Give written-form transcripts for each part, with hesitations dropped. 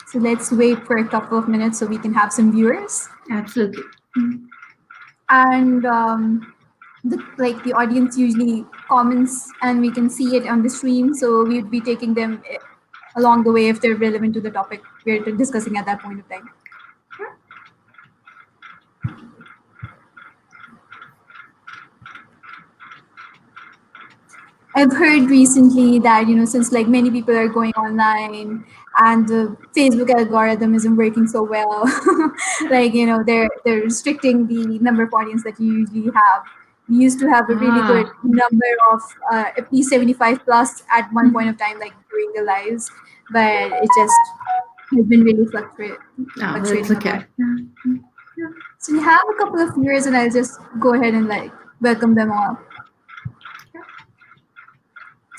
So let's wait for a couple of minutes so we can have some viewers. Absolutely. And the audience usually comments and we can see it on the stream. So we would be taking them along the way if they're relevant to the topic we're discussing at that point of time. I've heard recently that since like many people are going online and the Facebook algorithm isn't working so well, like they're restricting the number of audience that you usually have. We used to have a really good number of at least 75 plus at one point of time, like during the lives, but it just has been really fluctuating. No, it's okay. So we have a couple of viewers, and I'll just go ahead and like welcome them all.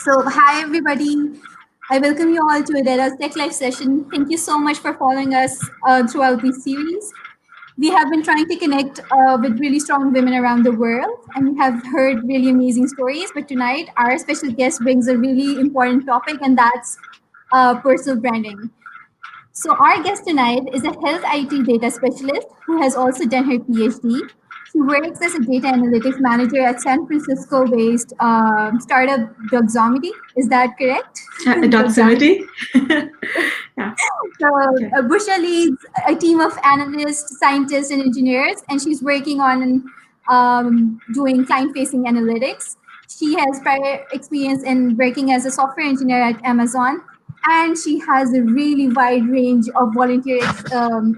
So, hi everybody. I welcome you all to Odetta's Tech Life session. Thank you so much for following us throughout this series. We have been trying to connect with really strong women around the world, and we have heard really amazing stories. But tonight, our special guest brings a really important topic, and that's personal branding. So, our guest tonight is a health IT data specialist who has also done her PhD. She works as a data analytics manager at San Francisco based startup Doxomity. Is that correct? Doxomity? Yeah. So, Bushra leads a team of analysts, scientists, and engineers, and she's working on doing client facing analytics. She has prior experience in working as a software engineer at Amazon, and she has a really wide range of volunteer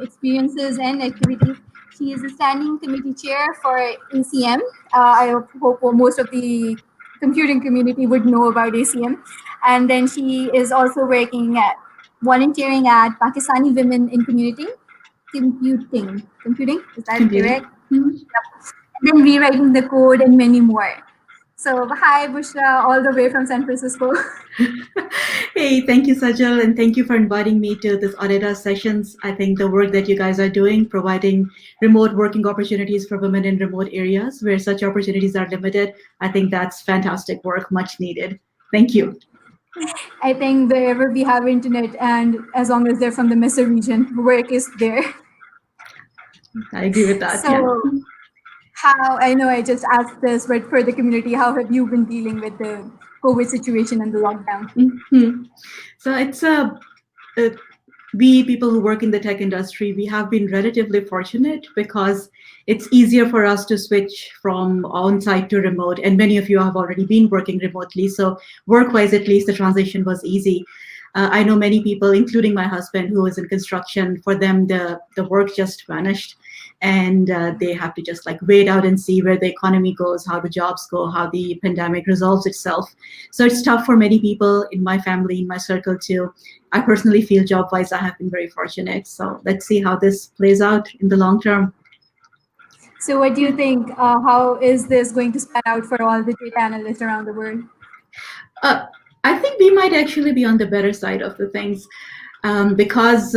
experiences and activities. She is a standing committee chair for ACM. I hope most of the computing community would know about ACM. And then she is also working at volunteering at Pakistani Women in Computing, is that correct? Mm-hmm. Yep. And then rewriting the code and many more. So hi Bushra, all the way from San Francisco. Hey, thank you, Sajal, and thank you for inviting me to this Odetta sessions. I think the work that you guys are doing, providing remote working opportunities for women in remote areas where such opportunities are limited, I think that's fantastic work, much needed. Thank you. I think wherever we have internet, and as long as they're from the Mesa region, work is there. I agree with that. So, how I know I just asked this, but for the community, how have you been dealing with the COVID situation and the lockdown? Mm-hmm. So it's we people who work in the tech industry, we have been relatively fortunate because it's easier for us to switch from on-site to remote. And many of you have already been working remotely. So work-wise, at least the transition was easy. I know many people, including my husband, who is in construction, for them, the work just vanished. And they have to just like wait out and see where the economy goes, how the jobs go, how the pandemic resolves itself. So it's tough for many people in my family, in my circle too. I personally feel job-wise, I have been very fortunate. So let's see how this plays out in the long term. So what do you think? How is this going to span out for all the data analysts around the world? I think we might actually be on the better side of the things. Because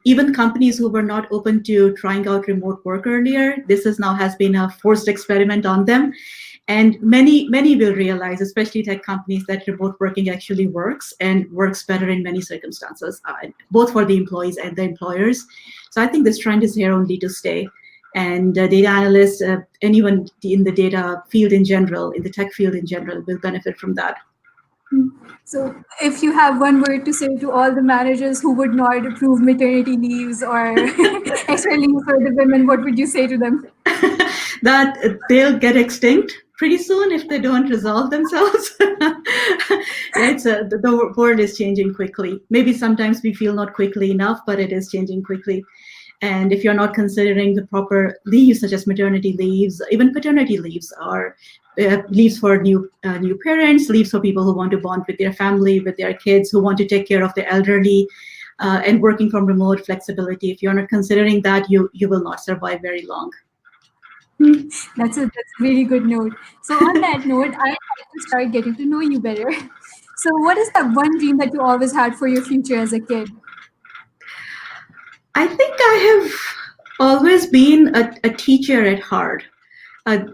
even companies who were not open to trying out remote work earlier, this is now has been a forced experiment on them. And many will realize, especially tech companies, that remote working actually works and works better in many circumstances, both for the employees and the employers. So I think this trend is here only to stay. And data analysts, anyone in the data field in general, in the tech field in general, will benefit from that. So if you have one word to say to all the managers who would not approve maternity leaves or extra leaves for the women, what would you say to them? That they'll get extinct pretty soon if they don't resolve themselves. The world is changing quickly. Maybe sometimes we feel not quickly enough, but it is changing quickly. And if you're not considering the proper leaves, such as maternity leaves, even paternity leaves, or leaves for new parents, leaves for people who want to bond with their family, with their kids, who want to take care of the elderly, and working from remote flexibility. If you're not considering that, you will not survive very long. That's a really good note. So on that note, I'd like to start getting to know you better. So what is that one dream that you always had for your future as a kid? I think I have always been a teacher at heart. I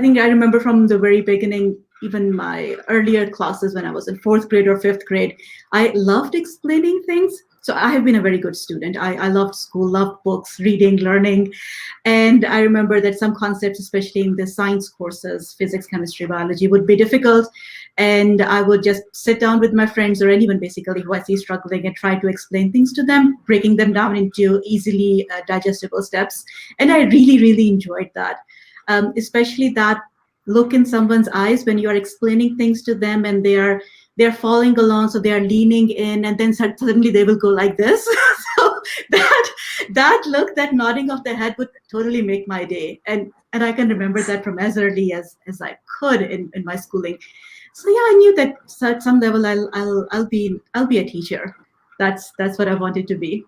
think I remember from the very beginning, even my earlier classes when I was in 4th grade or 5th grade, I loved explaining things. So I have been a very good student. I loved school, loved books, reading, learning. And I remember that some concepts, especially in the science courses, physics, chemistry, biology, would be difficult. And I would just sit down with my friends or anyone basically who I see struggling and try to explain things to them, breaking them down into easily digestible steps. And I really, really enjoyed that, especially that look in someone's eyes when you are explaining things to them and they're following along, so they are leaning in, and then suddenly they will go like this. So that look, that nodding of the head would totally make my day. And I can remember that from as early as I could in my schooling. So yeah, I knew that at some level I'll be a teacher. That's what I wanted to be.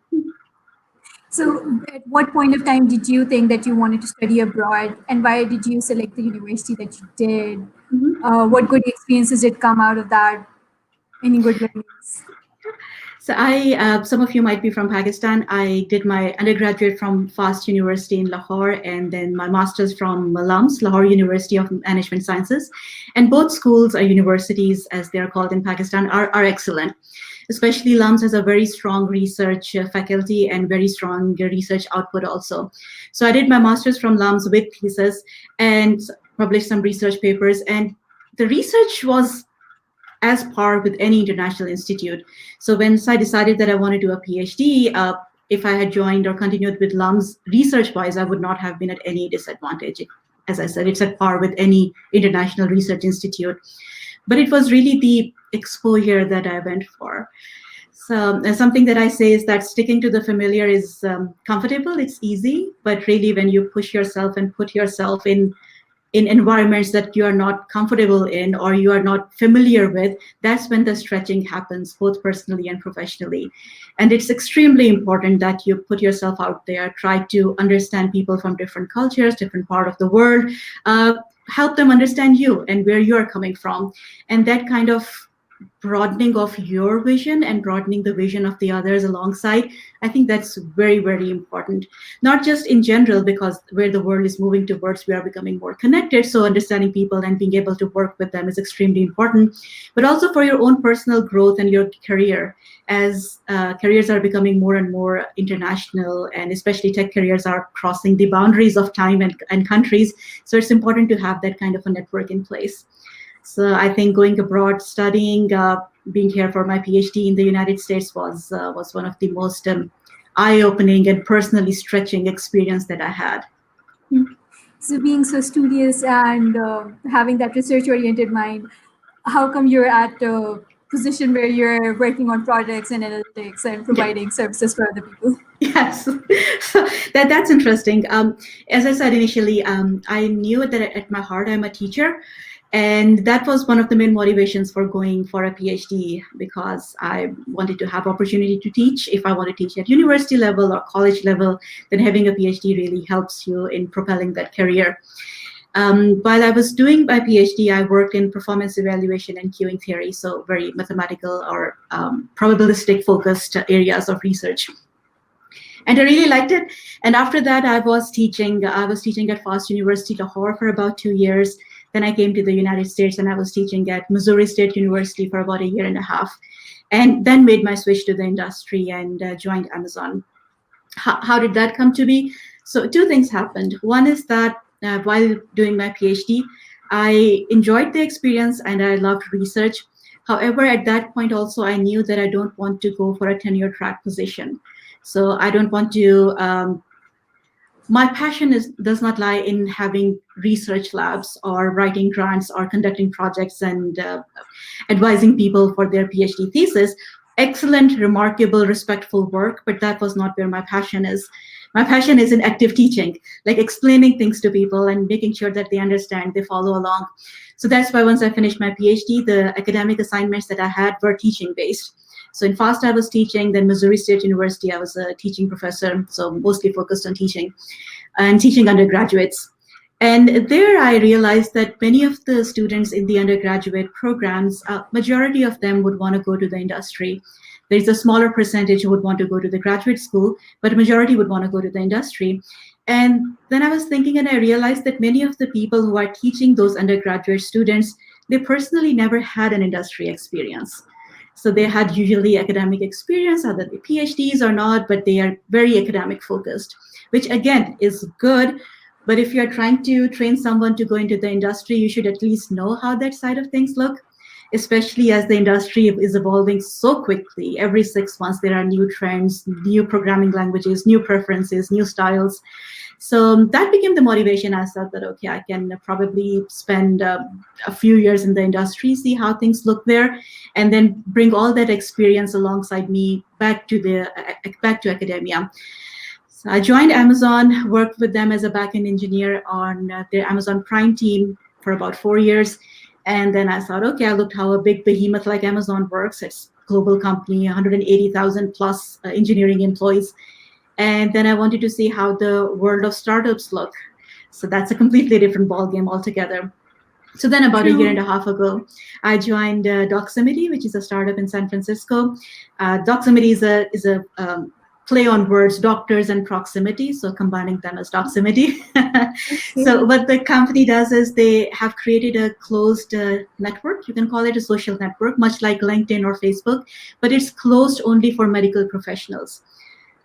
So, at what point of time did you think that you wanted to study abroad, and why did you select the university that you did? Mhm. What good experiences did come out of that? Any good learnings? So some of you might be from Pakistan. I did my undergraduate from FAST University in Lahore, and then my master's from LUMS, Lahore University of Management Sciences. And both schools or universities, as they are called in Pakistan, are excellent. Especially LUMS has a very strong research faculty and very strong research output also. So I did my master's from LUMS with thesis and published some research papers. And the research was as par with any international institute. So once I decided that I want to do a PhD, if I had joined or continued with LUMS research-wise, I would not have been at any disadvantage. As I said, it's at par with any international research institute. But it was really the exposure that I went for. So something that I say is that sticking to the familiar is comfortable, it's easy, but really when you push yourself and put yourself in environments that you are not comfortable in or you are not familiar with, that's when the stretching happens, both personally and professionally. And it's extremely important that you put yourself out there, try to understand people from different cultures, different part of the world, help them understand you and where you are coming from. And that kind of broadening of your vision and broadening the vision of the others alongside, I think that's very, very important. Not just in general, because where the world is moving towards, we are becoming more connected, so understanding people and being able to work with them is extremely important, but also for your own personal growth and your career, as careers are becoming more and more international, and especially tech careers are crossing the boundaries of time and countries. So it's important to have that kind of a network in place. So I think going abroad, studying, being here for my PhD in the United States was one of the most eye-opening and personally stretching experience that I had. So, being so studious and having that research-oriented mind, how come you're at a position where you're working on projects and analytics and Yeah. providing services for other people? Yes, so that's interesting. As I said initially, I knew that at my heart I'm a teacher, and that was one of the main motivations for going for a PhD, because I wanted to have opportunity to teach. If I want to teach at university level or college level, then having a PhD really helps you in propelling that career. While I was doing my PhD, I worked in performance evaluation and queuing theory, so very mathematical or probabilistic focused areas of research, and I really liked it. And after that, I was teaching. I was teaching at FAST University Lahore for about 2 years. Then I came to the United States and I was teaching at Missouri State University for about a year and a half, and then made my switch to the industry and joined Amazon. How did that come to be? So two things happened. One is that while doing my PhD, I enjoyed the experience and I loved research. However, at that point also, I knew that I don't want to go for a tenure track position. So I don't want to. My passion does not lie in having research labs or writing grants or conducting projects and advising people for their PhD thesis. Excellent, remarkable, respectful work, but that was not where my passion is. My passion is in active teaching, like explaining things to people and making sure that they understand, they follow along. So that's why once I finished my PhD, the academic assignments that I had were teaching based. So in FAST, I was teaching, then Missouri State University, I was a teaching professor, so mostly focused on teaching and teaching undergraduates. And there I realized that many of the students in the undergraduate programs, majority of them would want to go to the industry. There's a smaller percentage who would want to go to the graduate school, but a majority would want to go to the industry. And then I was thinking and I realized that many of the people who are teaching those undergraduate students, they personally never had an industry experience. So they had usually academic experience, either they PhDs or not, but they are very academic focused, which again is good. But if you're trying to train someone to go into the industry, you should at least know how that side of things look, especially as the industry is evolving so quickly. Every 6 months, there are new trends, new programming languages, new preferences, new styles. So that became the motivation. I thought that, okay, I can probably spend a few years in the industry, see how things look there, and then bring all that experience alongside me back to academia. So I joined Amazon, worked with them as a backend engineer on their Amazon Prime team for about 4 years. And then I thought, okay, I looked how a big behemoth like Amazon works. It's a global company, 180,000 plus engineering employees. And then I wanted to see how the world of startups look. So that's a completely different ballgame altogether. So then about a year and True. a half ago, I joined Doximity, which is a startup in San Francisco. Doximity is a play on words, doctors and proximity, so combining them as Doximity. So Okay. what the company does is they have created a closed network. You can call it a social network, much like LinkedIn or Facebook, but it's closed only for medical professionals.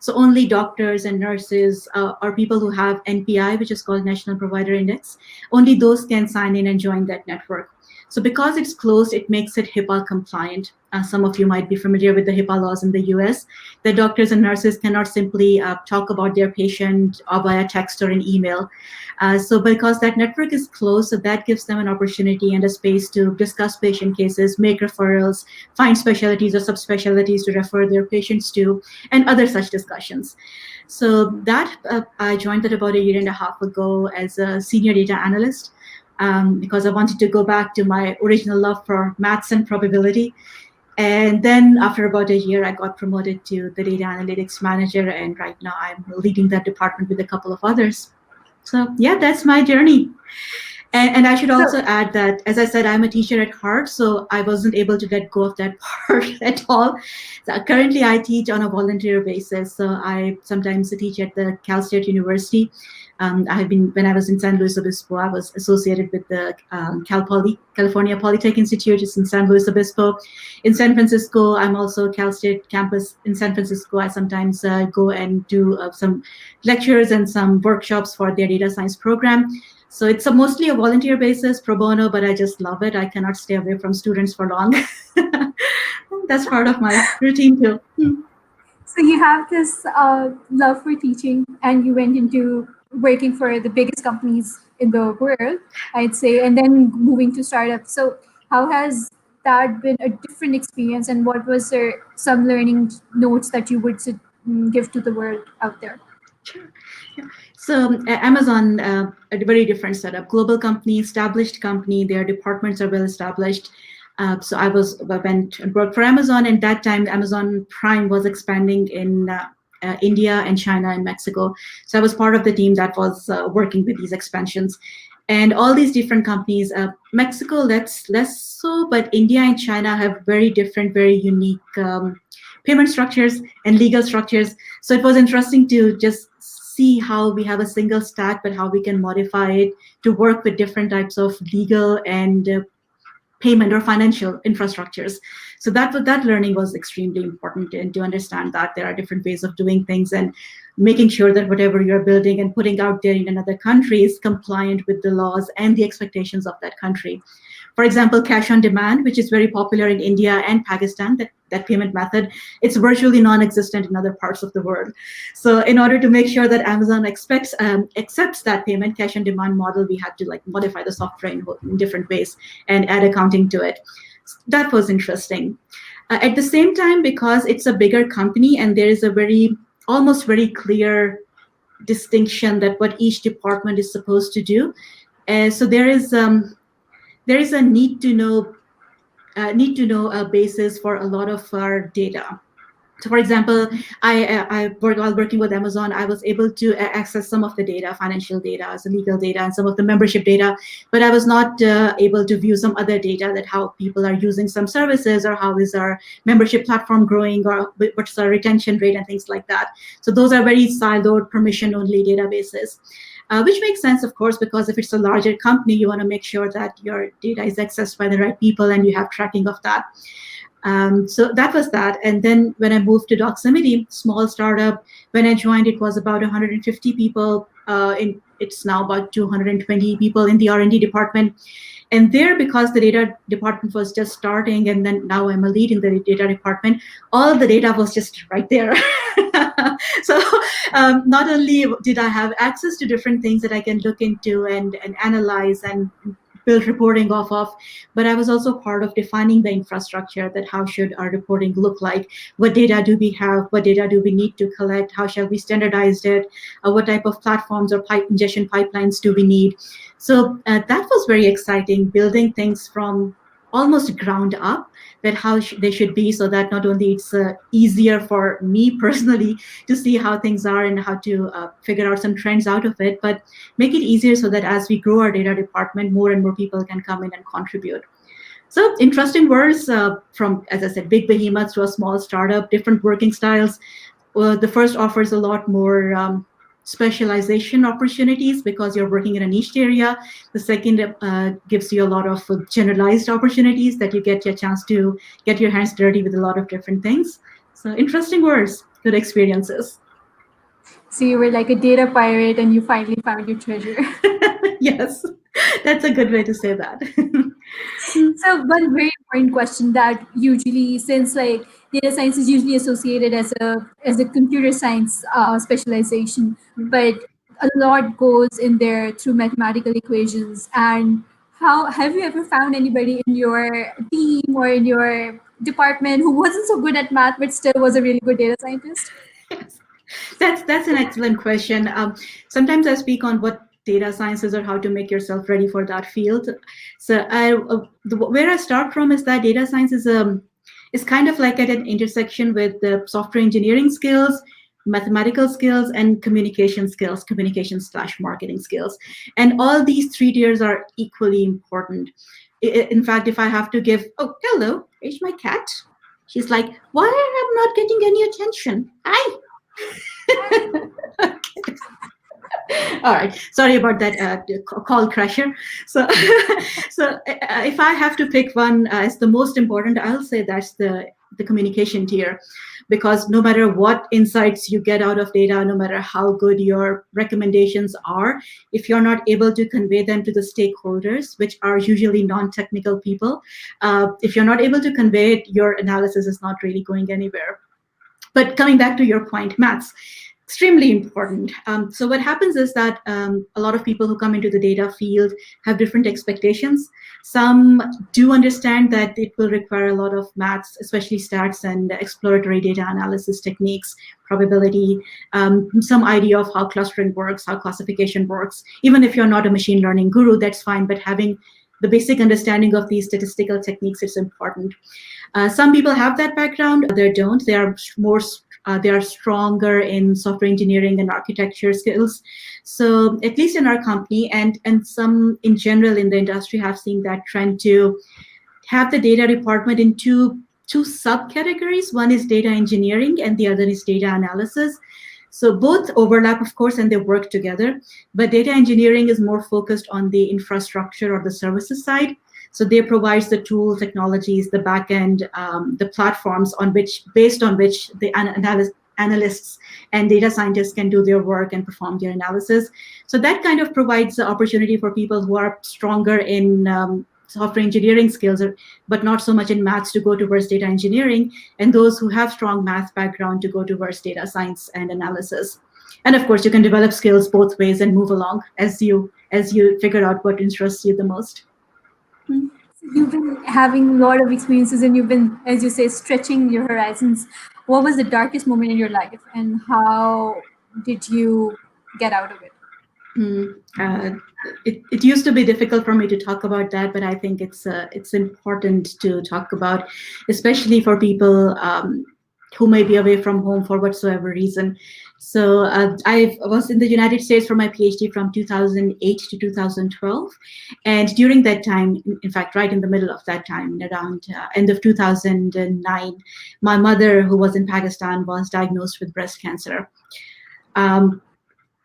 So only doctors and nurses or people who have NPI, which is called National Provider Index, only those can sign in and join that network. So because it's closed, it makes it HIPAA compliant. Some of you might be familiar with the HIPAA laws in the US. The doctors and nurses cannot simply talk about their patient via text or an email. So because that network is closed, so that gives them an opportunity and a space to discuss patient cases, make referrals, find specialties or subspecialties to refer their patients to, and other such discussions. So that I joined that about a year and a half ago as a senior data analyst, because I wanted to go back to my original love for maths and probability. And then after about a year, I got promoted to the data analytics manager. And right now I'm leading that department with a couple of others. So yeah, that's my journey. And I should also So, add that, as I said, I'm a teacher at heart, so I wasn't able to let go of that part at all. So currently, I teach on a volunteer basis. So I sometimes teach at the Cal State University. I have been, when I was in San Luis Obispo, I was associated with the California Polytech Institute. It's in San Luis Obispo. In San Francisco, I'm also Cal State campus in San Francisco. I sometimes go and do some lectures and some workshops for their data science program. So it's mostly a volunteer basis, pro bono, but I just love it. I cannot stay away from students for long. That's part of my routine too. so you have this love for teaching, and you went into working for the biggest companies in the world, I'd say, and then moving to startups. So how has that been a different experience, and what was there some learning notes that you would give to the world out there? Sure. Yeah. So Amazon, a very different setup. Global company, established company. Their departments are well established. So I went and worked for Amazon, and that time Amazon Prime was expanding in India and China and Mexico. So I was part of the team that was working with these expansions, and all these different companies. Mexico, less so, but India and China have very different, very unique payment structures and legal structures. So it was interesting to just see how we have a single stack, but how we can modify it to work with different types of legal and payment or financial infrastructures. So that learning was extremely important, and to understand that there are different ways of doing things and making sure that whatever you're building and putting out there in another country is compliant with the laws and the expectations of that country. For example, cash on demand, which is very popular in India and Pakistan, that payment method, it's virtually non-existent in other parts of the world. So in order to make sure that Amazon accepts that payment cash on demand model, we had to like modify the software in different ways and add accounting to it. That was interesting. At the same time, because it's a bigger company and there is a almost very clear distinction that what each department is supposed to do. So there is a need to know a basis for a lot of our data. So, for example, while working with Amazon, I was able to access some of the data, financial data, so legal data, and some of the membership data, but I was not able to view some other data, that how people are using some services, or how is our membership platform growing, or what's our retention rate, and things like that. So those are very siloed, permission-only databases. Which makes sense, of course, because if it's a larger company, you want to make sure that your data is accessed by the right people and you have tracking of that. So that was that. And then when I moved to Doximity, small startup, when I joined, it was about 150 people. It's now about 220 people in the R&D department. And there, because the data department was just starting, and then now I'm a lead in the data department, all the data was just right there. So not only did I have access to different things that I can look into and analyze and build reporting off of, but I was also part of defining the infrastructure, that how should our reporting look like, what data do we have, what data do we need to collect, how shall we standardize it, what type of platforms or ingestion pipelines do we need. So that was very exciting, building things from almost ground up, that how they should be, so that not only it's easier for me personally to see how things are and how to figure out some trends out of it, but make it easier so that as we grow our data department, more and more people can come in and contribute. So interesting words, from, as I said, big behemoths to a small startup, different working styles. The first offers a lot more specialization opportunities because you're working in a niche area. The second gives you a lot of generalized opportunities, that you get your chance to get your hands dirty with a lot of different things. So interesting words, good experiences. So you were like a data pirate and you finally found your treasure. Yes, that's a good way to say that. So one very important question that usually, since like data science is usually associated as a computer science specialization, but a lot goes in there through mathematical equations. And how have you ever found anybody in your team or in your department who wasn't so good at math but still was a really good data scientist? Yes. That's an excellent question. Sometimes I speak on what data science is or how to make yourself ready for that field. So where I start from is that data science is kind of like at an intersection with the software engineering skills, mathematical skills, and communication slash marketing skills. And all these three tiers are equally important. In fact, if I have to give, oh, hello, here's my cat. She's like, why am I not getting any attention? Hi. Okay. All right. Sorry about that call crasher. So, if I have to pick one as the most important, I'll say that's the communication tier, because no matter what insights you get out of data, no matter how good your recommendations are, if you're not able to convey them to the stakeholders, which are usually non-technical people, if you're not able to convey it, your analysis is not really going anywhere. But coming back to your point, maths, extremely important. So what happens is that a lot of people who come into the data field have different expectations. Some do understand that it will require a lot of maths, especially stats and exploratory data analysis techniques, probability, some idea of how clustering works, how classification works. Even if you're not a machine learning guru, that's fine, but having the basic understanding of these statistical techniques is important. Some people have that background, others don't. They are they are stronger in software engineering and architecture skills. So at least in our company and some in general in the industry have seen that trend to have the data department in two subcategories. One is data engineering and the other is data analysis. So both overlap, of course, and they work together. But data engineering is more focused on the infrastructure or the services side. So they provide the tools, technologies, the backend, the platforms based on which the analysts and data scientists can do their work and perform their analysis. So that kind of provides the opportunity for people who are stronger in software engineering skills, but not so much in maths, to go towards data engineering, and those who have strong math background to go towards data science and analysis. And of course, you can develop skills both ways and move along as you figure out what interests you the most. You've been having a lot of experiences and you've been, as you say, stretching your horizons. What was the darkest moment in your life and how did you get out of it? It used to be difficult for me to talk about that, but I think it's important to talk about, especially for people who may be away from home for whatsoever reason. So I was in the United States for my PhD from 2008 to 2012. And during that time, in fact, right in the middle of that time, around end of 2009, my mother, who was in Pakistan, was diagnosed with breast cancer.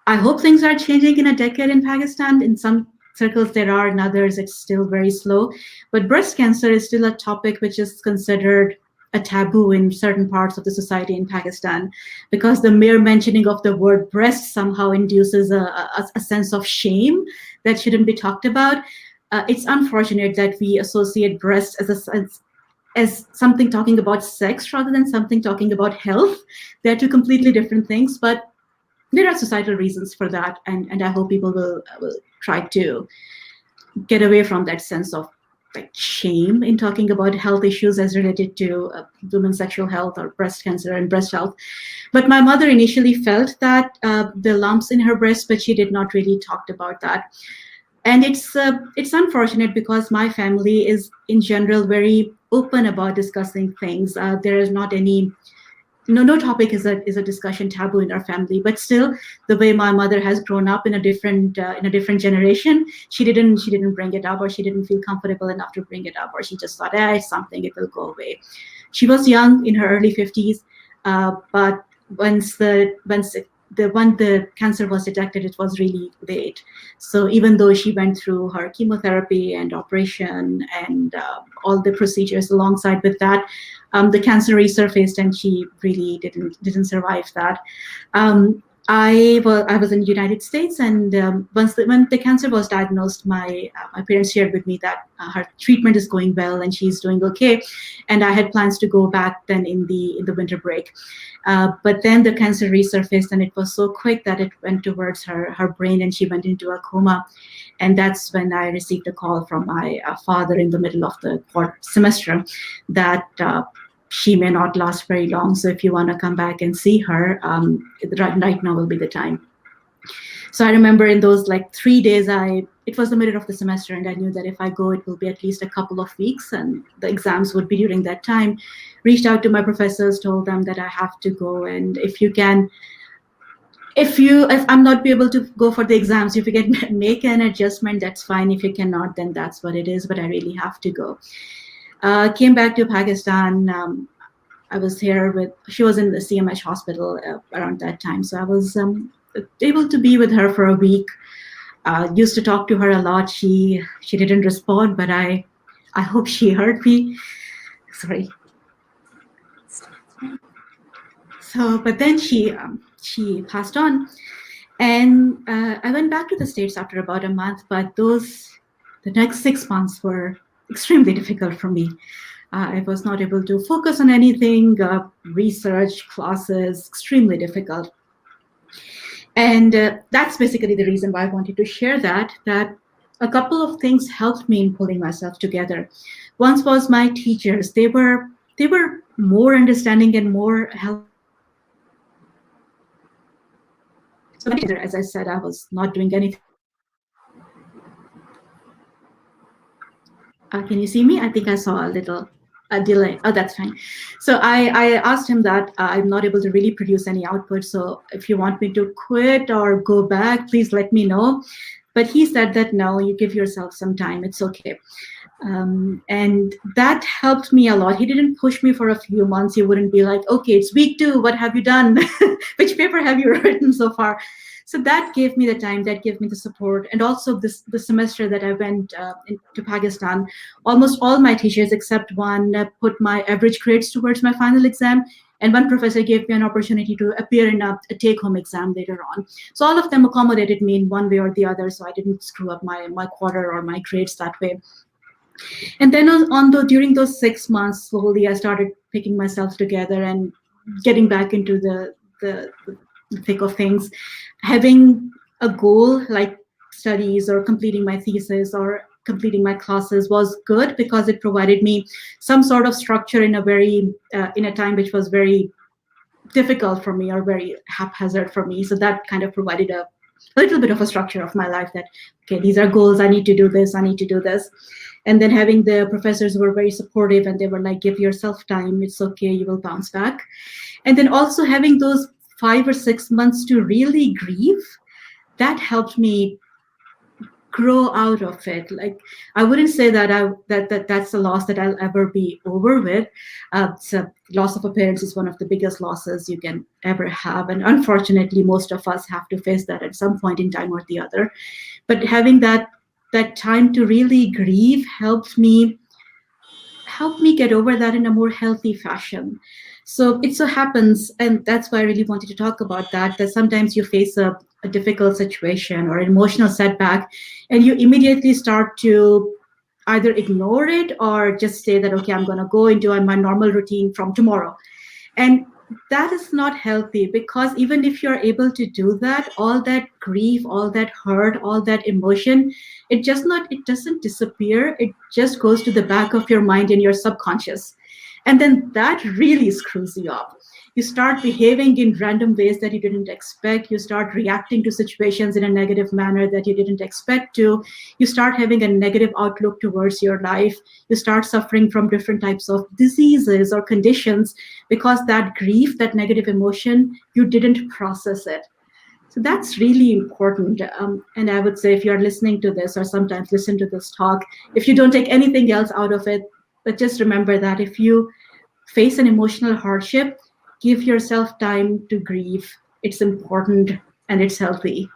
I hope things are changing in a decade in Pakistan. In some circles there are, in others it's still very slow. But breast cancer is still a topic which is considered a taboo in certain parts of the society in Pakistan, because the mere mentioning of the word breast somehow induces a sense of shame that shouldn't be talked about. It's unfortunate that we associate breast as something talking about sex rather than something talking about health. They're two completely different things, but there are societal reasons for that, and I hope people will try to get away from that sense of like shame in talking about health issues as related to women's sexual health or breast cancer and breast health. But my mother initially felt that the lumps in her breast, but she did not really talk about that. And it's unfortunate because my family is in general very open about discussing things. There is not any no topic is a discussion taboo in our family, but still the way my mother has grown up in a different generation, she didn't bring it up, or she didn't feel comfortable enough to bring it up, or she just thought, it's something, it will go away. She was young, in her early 50s, but when the cancer was detected, it was really late. So even though she went through her chemotherapy and operation and all the procedures alongside with that, the cancer resurfaced, and she really didn't survive that. I was in the United States, and when the cancer was diagnosed, my parents shared with me that her treatment is going well and she's doing okay, and I had plans to go back then in the winter break. But then the cancer resurfaced, and it was so quick that it went towards her brain, and she went into a coma. And that's when I received a call from my father in the middle of the semester that she may not last very long. So if you want to come back and see her, right now will be the time. So I remember in those like 3 days, it was the middle of the semester, and I knew that if I go, it will be at least a couple of weeks, and the exams would be during that time. Reached out to my professors, told them that I have to go, and if I'm not be able to go for the exams, if you can make an adjustment, that's fine. If you cannot, then that's what it is. But I really have to go. Came back to Pakistan. I was here she was in the CMH hospital around that time. So I was able to be with her for a week. Used to talk to her a lot. She didn't respond, but I hope she heard me. Sorry. So, but then she passed on, and I went back to the States after about a month. But the next 6 months were extremely difficult for me. I was not able to focus on anything, research, classes, extremely difficult. And that's basically the reason why I wanted to share that a couple of things helped me in pulling myself together. One was my teachers. They were more understanding and more helpful. So as I said, I was not doing anything. Can you see me? I think I saw a little delay. Oh, that's fine. So I asked him that I'm not able to really produce any output. So if you want me to quit or go back, please let me know. But he said that no, you give yourself some time. It's okay. And that helped me a lot. He didn't push me for a few months. He wouldn't be like, okay, it's week 2. What have you done? Which paper have you written so far? So that gave me the time, that gave me the support. And also the semester that I went to Pakistan, almost all my teachers except one put my average grades towards my final exam. And one professor gave me an opportunity to appear in a take-home exam later on. So all of them accommodated me in one way or the other, so I didn't screw up my quarter or my grades that way. And then during those 6 months, slowly I started picking myself together and getting back into the thick of things. Having a goal like studies or completing my thesis or completing my classes was good because it provided me some sort of structure in a time which was very difficult for me or very haphazard for me. So that kind of provided a little bit of a structure of my life that, okay, these are goals, I need to do this, I need to do this. And then having the professors who were very supportive, and they were like, give yourself time, it's okay, you will bounce back. And then also having those 5 or 6 months to really grieve, that helped me grow out of it. Like, I wouldn't say that that's a loss that I'll ever be over with. So loss of a parent is one of the biggest losses you can ever have, and unfortunately most of us have to face that at some point in time or the other. But having that time to really grieve helped me helped me get over that in a more healthy fashion. So it so happens, and that's why I really wanted to talk about that, that sometimes you face a difficult situation or an emotional setback, and you immediately start to either ignore it or just say that, okay, I'm going to go into my normal routine from tomorrow. And that is not healthy, because even if you're able to do that, all that grief, all that hurt, all that emotion, it doesn't disappear. It just goes to the back of your mind and your subconscious. And then that really screws you up. You start behaving in random ways that you didn't expect. You start reacting to situations in a negative manner that you didn't expect to. You start having a negative outlook towards your life. You start suffering from different types of diseases or conditions, because that grief, that negative emotion, you didn't process it. So that's really important. And I would say, if you're listening to this or sometimes listen to this talk, if you don't take anything else out of it, but just remember that if you face an emotional hardship, give yourself time to grieve. It's important and it's healthy.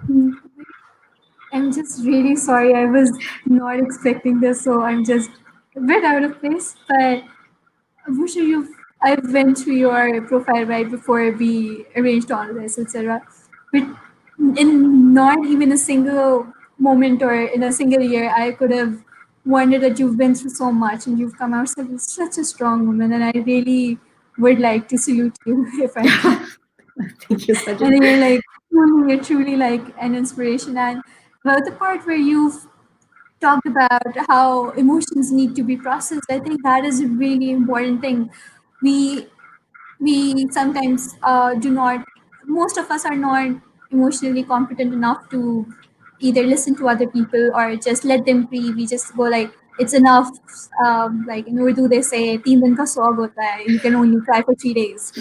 Hmm. I'm just really sorry. I was not expecting this, so I'm just a bit out of place. But Bushra, I went through your profile right before we arranged all this, etc. But in not even a single moment or in a single year, I could have wondered that you've been through so much and you've come out such a strong woman. And I really would like to salute you if I can. Thank you, Sajid. And you're truly like an inspiration. And about the part where you've talked about how emotions need to be processed, I think that is a really important thing. We we sometimes do not. Most of us are not emotionally competent enough to either listen to other people or just let them be. We just go like it's enough. Like in Urdu they say, "Teen din ka sog hota hai." You can only cry for 3 days,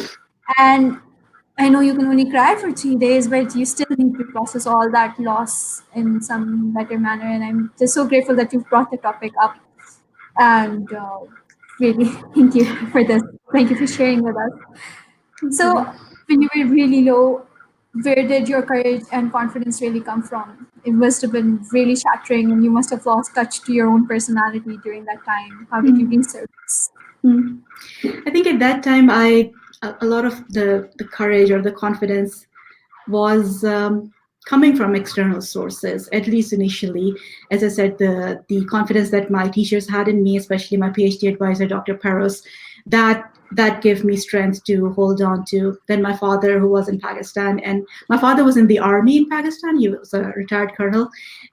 and I know you can only cry for 3 days, but you still need to process all that loss in some better manner. And I'm just so grateful that you've brought the topic up. And really, thank you for this. Thank you for sharing with us. Thank So, you. when you were really low, where did your courage and confidence really come from? It must have been really shattering, and you must have lost touch to your own personality during that time. How did you Hmm. resurface? Hmm. I think at that time, a lot of the courage or the confidence was coming from external sources, at least initially. As I said, the confidence that my teachers had in me, especially my PhD advisor, Dr. Paros, that gave me strength to hold on to. Then my father, who was in Pakistan, and my father was in the army in Pakistan. He was a retired colonel,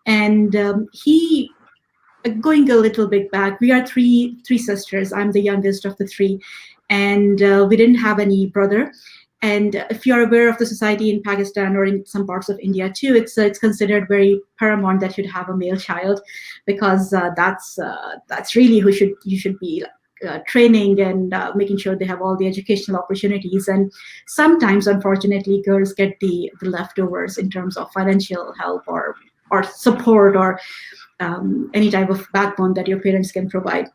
and he going a little bit back, we are three sisters. I'm the youngest of the three, and we didn't have any brother. And if you're aware of the society in Pakistan or in some parts of India too, it's considered very paramount that you'd have a male child, because that's really who should you should be training and making sure they have all the educational opportunities. And sometimes, unfortunately, girls get the leftovers in terms of financial help or support or any type of backbone that your parents can provide.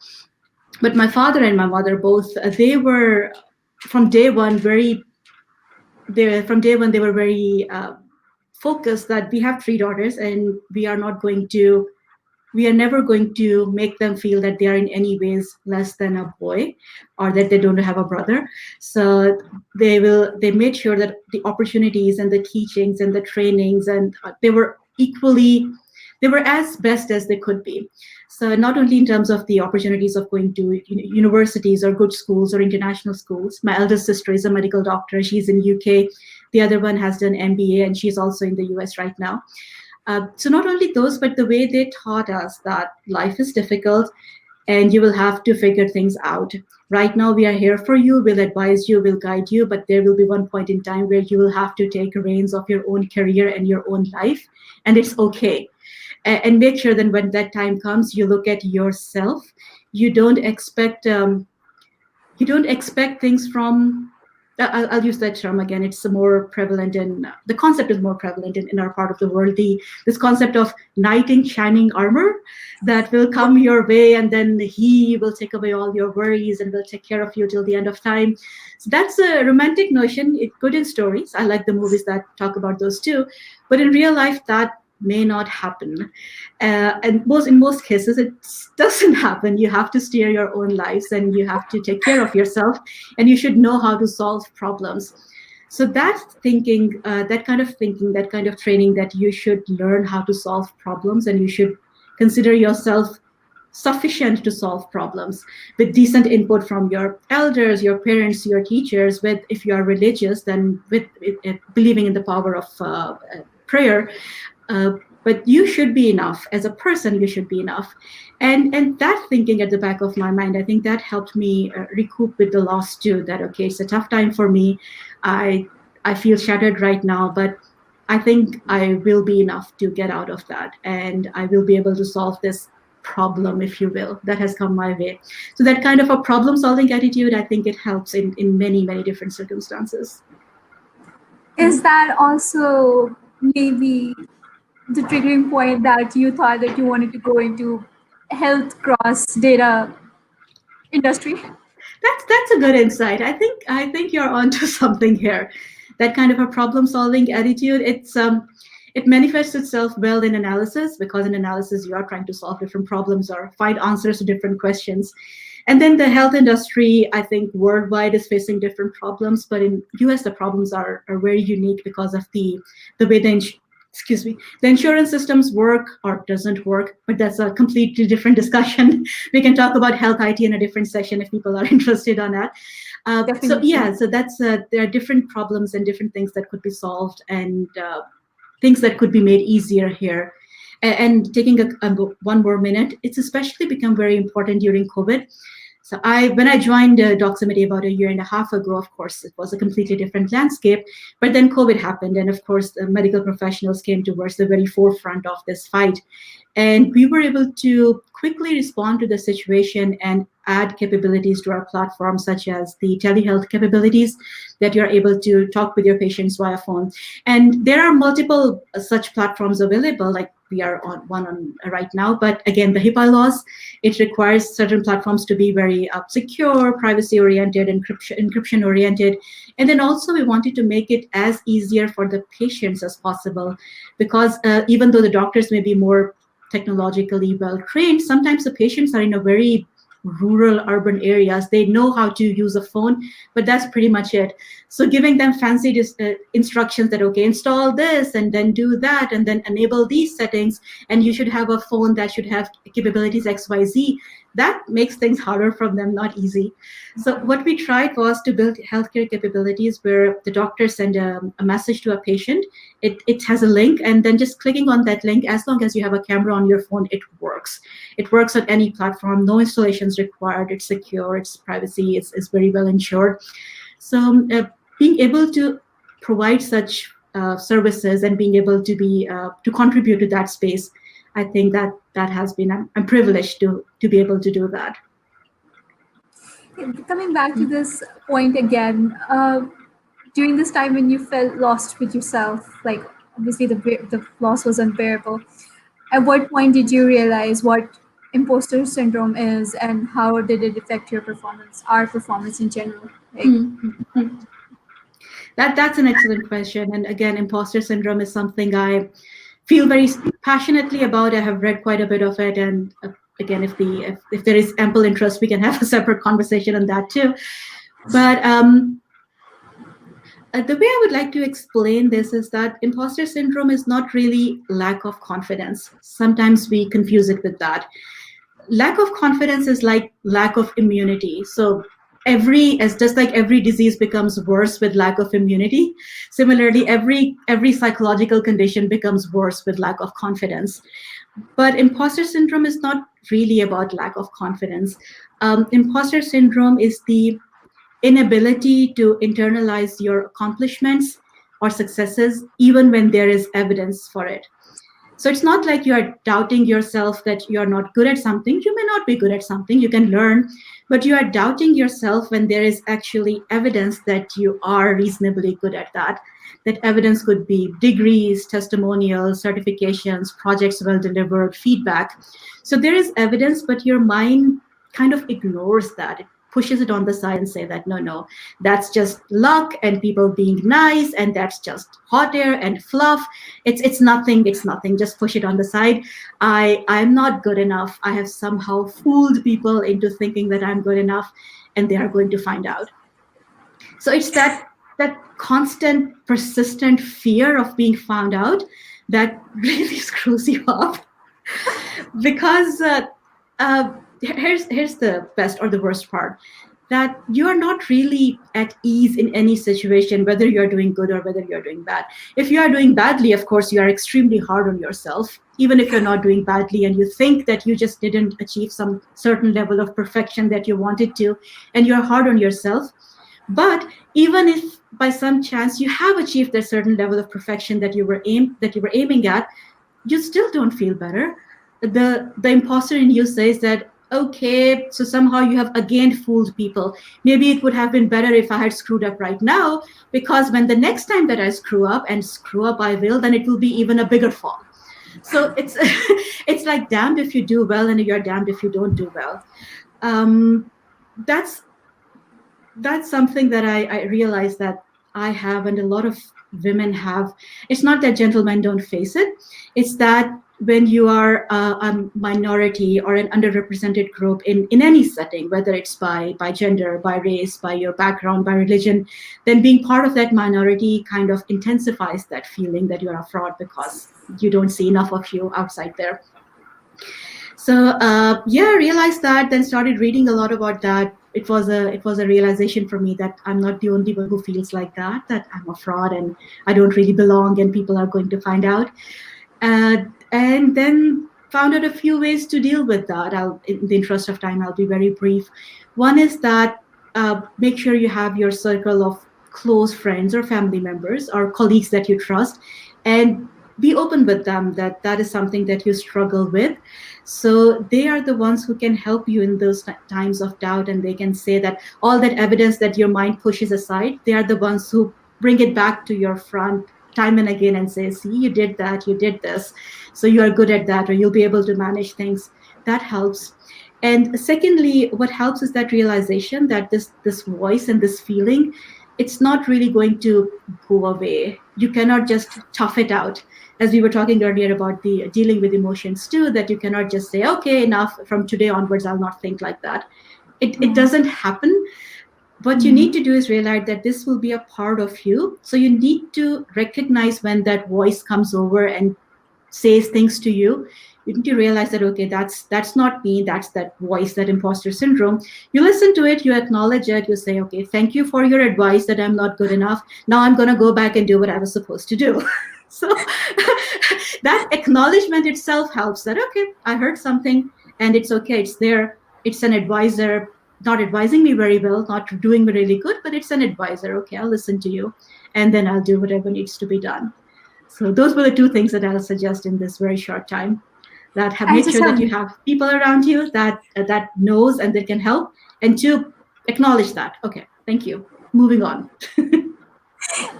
But my father and my mother both, they were from day one very from day one they were very focused that we have three daughters, and we are never going to make them feel that they are in any ways less than a boy or that they don't have a brother. So they made sure that the opportunities and the teachings and the trainings, and they were as best as they could be. So not only in terms of the opportunities of going to universities or good schools or international schools. My eldest sister is a medical doctor. She's in UK. The other one has done MBA, and she's also in the US right now. So not only those, but the way they taught us that life is difficult and you will have to figure things out. Right now, we are here for you, we'll advise you, we'll guide you, but there will be one point in time where you will have to take reins of your own career and your own life, and it's okay. And make sure that when that time comes, you look at yourself. You don't expect things from I'll use that term again. It's more prevalent the concept is more prevalent in our part of the world. This concept of knight in shining armor that will come your way, and then he will take away all your worries and will take care of you till the end of time. So that's a romantic notion. It's good in stories. I like the movies that talk about those too, but in real life, may not happen. And in most cases, it doesn't happen. You have to steer your own lives and you have to take care of yourself, and you should know how to solve problems. So that thinking, that kind of training, that you should learn how to solve problems and you should consider yourself sufficient to solve problems with decent input from your elders, your parents, your teachers. With, if you are religious, then with believing in the power of prayer. uh, but you should be enough as a person. You should be enough. And that thinking at the back of my mind, I think that helped me recoup with the loss too, that okay, it's a tough time for me. I i feel shattered right now, but I think I will be enough to get out of that, and I will be able to solve this problem, if you will, that has come my way. So that kind of a problem solving attitude, I think it helps in many, many different circumstances. Is that also maybe the triggering point that you thought that you wanted to go into health cross data industry? That's a good insight. I think you're onto something here. That kind of a problem solving attitude, it manifests itself well in analysis, because in analysis you are trying to solve different problems or find answers to different questions. And then the health industry, I think worldwide, is facing different problems, but in US the problems are very unique because of the way excuse me, the insurance systems work or doesn't work. But that's a completely different discussion. We can talk about health IT in a different session if people are interested on that. So Definitely. yeah, so that's there are different problems and different things that could be solved, and things that could be made easier here. And taking one more minute, it's especially become very important during COVID. So when I joined Doximity about a year and a half ago, of course, it was a completely different landscape. But then COVID happened, and of course, the medical professionals came towards the very forefront of this fight. And we were able to quickly respond to the situation and add capabilities to our platform, such as the telehealth capabilities, that you're able to talk with your patients via phone. And there are multiple such platforms available, like we are on one on right now. But again, the HIPAA laws, it requires certain platforms to be very secure, privacy oriented, encryption oriented. And then also we wanted to make it as easier for the patients as possible, because even though the doctors may be more technologically well trained, sometimes the patients are in a very rural urban areas. They know how to use a phone, but that's pretty much it. So giving them fancy instructions that okay, install this and then do that and then enable these settings, and you should have a phone that should have capabilities XYZ, that makes things harder for them, not easy. So what we tried was to build healthcare capabilities where the doctor send a message to a patient. It has a link, and then just clicking on that link, as long as you have a camera on your phone, it works. It works on any platform, no installations required. It's secure, it's privacy, it's very well ensured. So being able to provide such services and being able to be to contribute to that space, I think that has been, I'm privileged to be able to do that. Coming back to this point again, during this time when you felt lost with yourself, like obviously the loss was unbearable. At what point did you realize what imposter syndrome is, and how did it affect your performance, our performance in general? Like, Mm-hmm. That's an excellent question. And again, imposter syndrome is something I feel very passionately about. I have read quite a bit of it, and again, if there is ample interest, we can have a separate conversation on that too. But the way I would like to explain this is that imposter syndrome is not really lack of confidence. Sometimes we confuse it with that. Lack of confidence is like lack of immunity. So as just like every disease becomes worse with lack of immunity, similarly every psychological condition becomes worse with lack of confidence. But imposter syndrome is not really about lack of confidence. Imposter syndrome is the inability to internalize your accomplishments or successes even when there is evidence for it. So it's not like you're doubting yourself that you're not good at something. You may not be good at something, you can learn, but you are doubting yourself when there is actually evidence that you are reasonably good at that. That evidence could be degrees, testimonials, certifications, projects well delivered, feedback. So there is evidence, but your mind kind of ignores that. It pushes it on the side and say that no, that's just luck and people being nice, and that's just hot air and fluff. It's nothing. It's nothing. Just push it on the side. I'm not good enough. I have somehow fooled people into thinking that I'm good enough, and they are going to find out. So it's that constant, persistent fear of being found out that really screws you up. Because here's the best or the worst part, that you are not really at ease in any situation, whether you're doing good or whether you're doing bad. If you are doing badly, of course, you are extremely hard on yourself. Even if you're not doing badly and you think that you just didn't achieve some certain level of perfection that you wanted to, and you're hard on yourself. But even if by some chance you have achieved a certain level of perfection that you were aiming at, you still don't feel better. The imposter in you says that, okay, so somehow you have again fooled people. Maybe it would have been better if I had screwed up right now, because when the next time that I screw up, and screw up I will, then it will be even a bigger fall. So it's it's like damned if you do well and you're damned if you don't do well. Um, that's that's something that I realize that I have, and a lot of women have. It's not that gentlemen don't face it. It's that when you are a minority or an underrepresented group in any setting, whether it's by gender, by race, by your background, by religion, then being part of that minority kind of intensifies that feeling that you're a fraud, because you don't see enough of you outside there. So yeah, I realized that, then started reading a lot about that. It was a realization for me that I'm not the only one who feels like that I'm a fraud and I don't really belong and people are going to find out. And then found out a few ways to deal with that. In the interest of time, I'll be very brief. One is that make sure you have your circle of close friends or family members or colleagues that you trust, and be open with them that that is something that you struggle with. So they are the ones who can help you in those times of doubt, and they can say that all that evidence that your mind pushes aside, they are the ones who bring it back to your front time and again and say, see, you did that, you did this, so you are good at that, or you'll be able to manage things. That helps. And secondly, what helps is that realization that this voice and this feeling, it's not really going to go away. You cannot just tough it out. As we were talking earlier about the dealing with emotions too, that you cannot just say, okay, enough, from today onwards I'll not think like that. It doesn't happen. What you need to do is realize that this will be a part of you. So you need to recognize when that voice comes over and says things to you. You need to realize that, okay, that's not me, that's that voice, that imposter syndrome. You listen to it, you acknowledge it, you say, okay, thank you for your advice that I'm not good enough. Now I'm going to go back and do what I was supposed to do. So that acknowledgement itself helps, that, okay, I heard something and it's okay, it's there. It's an advisor, not advising me very well, not doing me really good, but it's an advisor. Okay, I'll listen to you, and then I'll do whatever needs to be done. So those were the two things that I'll suggest in this very short time. That have I make just sure that have you have people around you that knows and that can help, and two, acknowledge that. Okay, thank you. Moving on.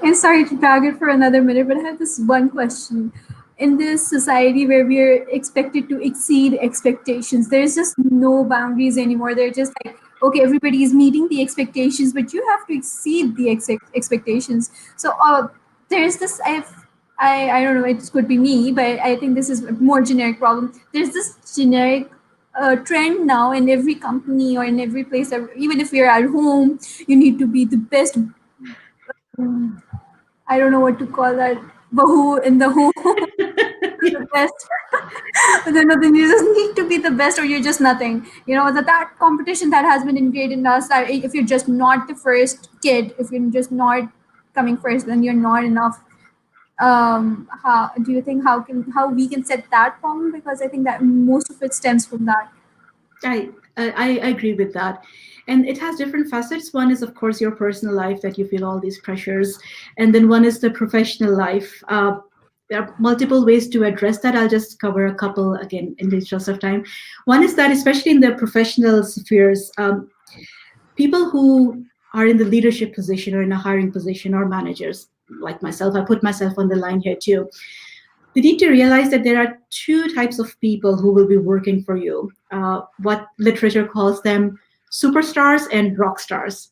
I'm sorry to drag it for another minute, but I have this one question. In this society where we're expected to exceed expectations, there's just no boundaries anymore. They're just like, okay, everybody is meeting the expectations, but you have to exceed the expectations. So there's this, I don't know, it could be me, but I think this is a more generic problem. There's this generic trend now in every company or in every place, even if you're at home, you need to be the best. I don't know what to call that. Bahu in the home, the best. But then you just need to be the best, or you're just nothing. You know that competition that has been ingrained in us. That if you're just not the first kid, if you're just not coming first, then you're not enough. How do you think how we can set that problem? Because I think that most of it stems from that. I agree with that. And it has different facets. One is, of course, your personal life, that you feel all these pressures. And then one is the professional life. There are multiple ways to address that. I'll just cover a couple again in the interest of time. One is that, especially in the professional spheres, people who are in the leadership position or in a hiring position, or managers like myself, I put myself on the line here too. They need to realize that there are two types of people who will be working for you. What literature calls them superstars and rock stars.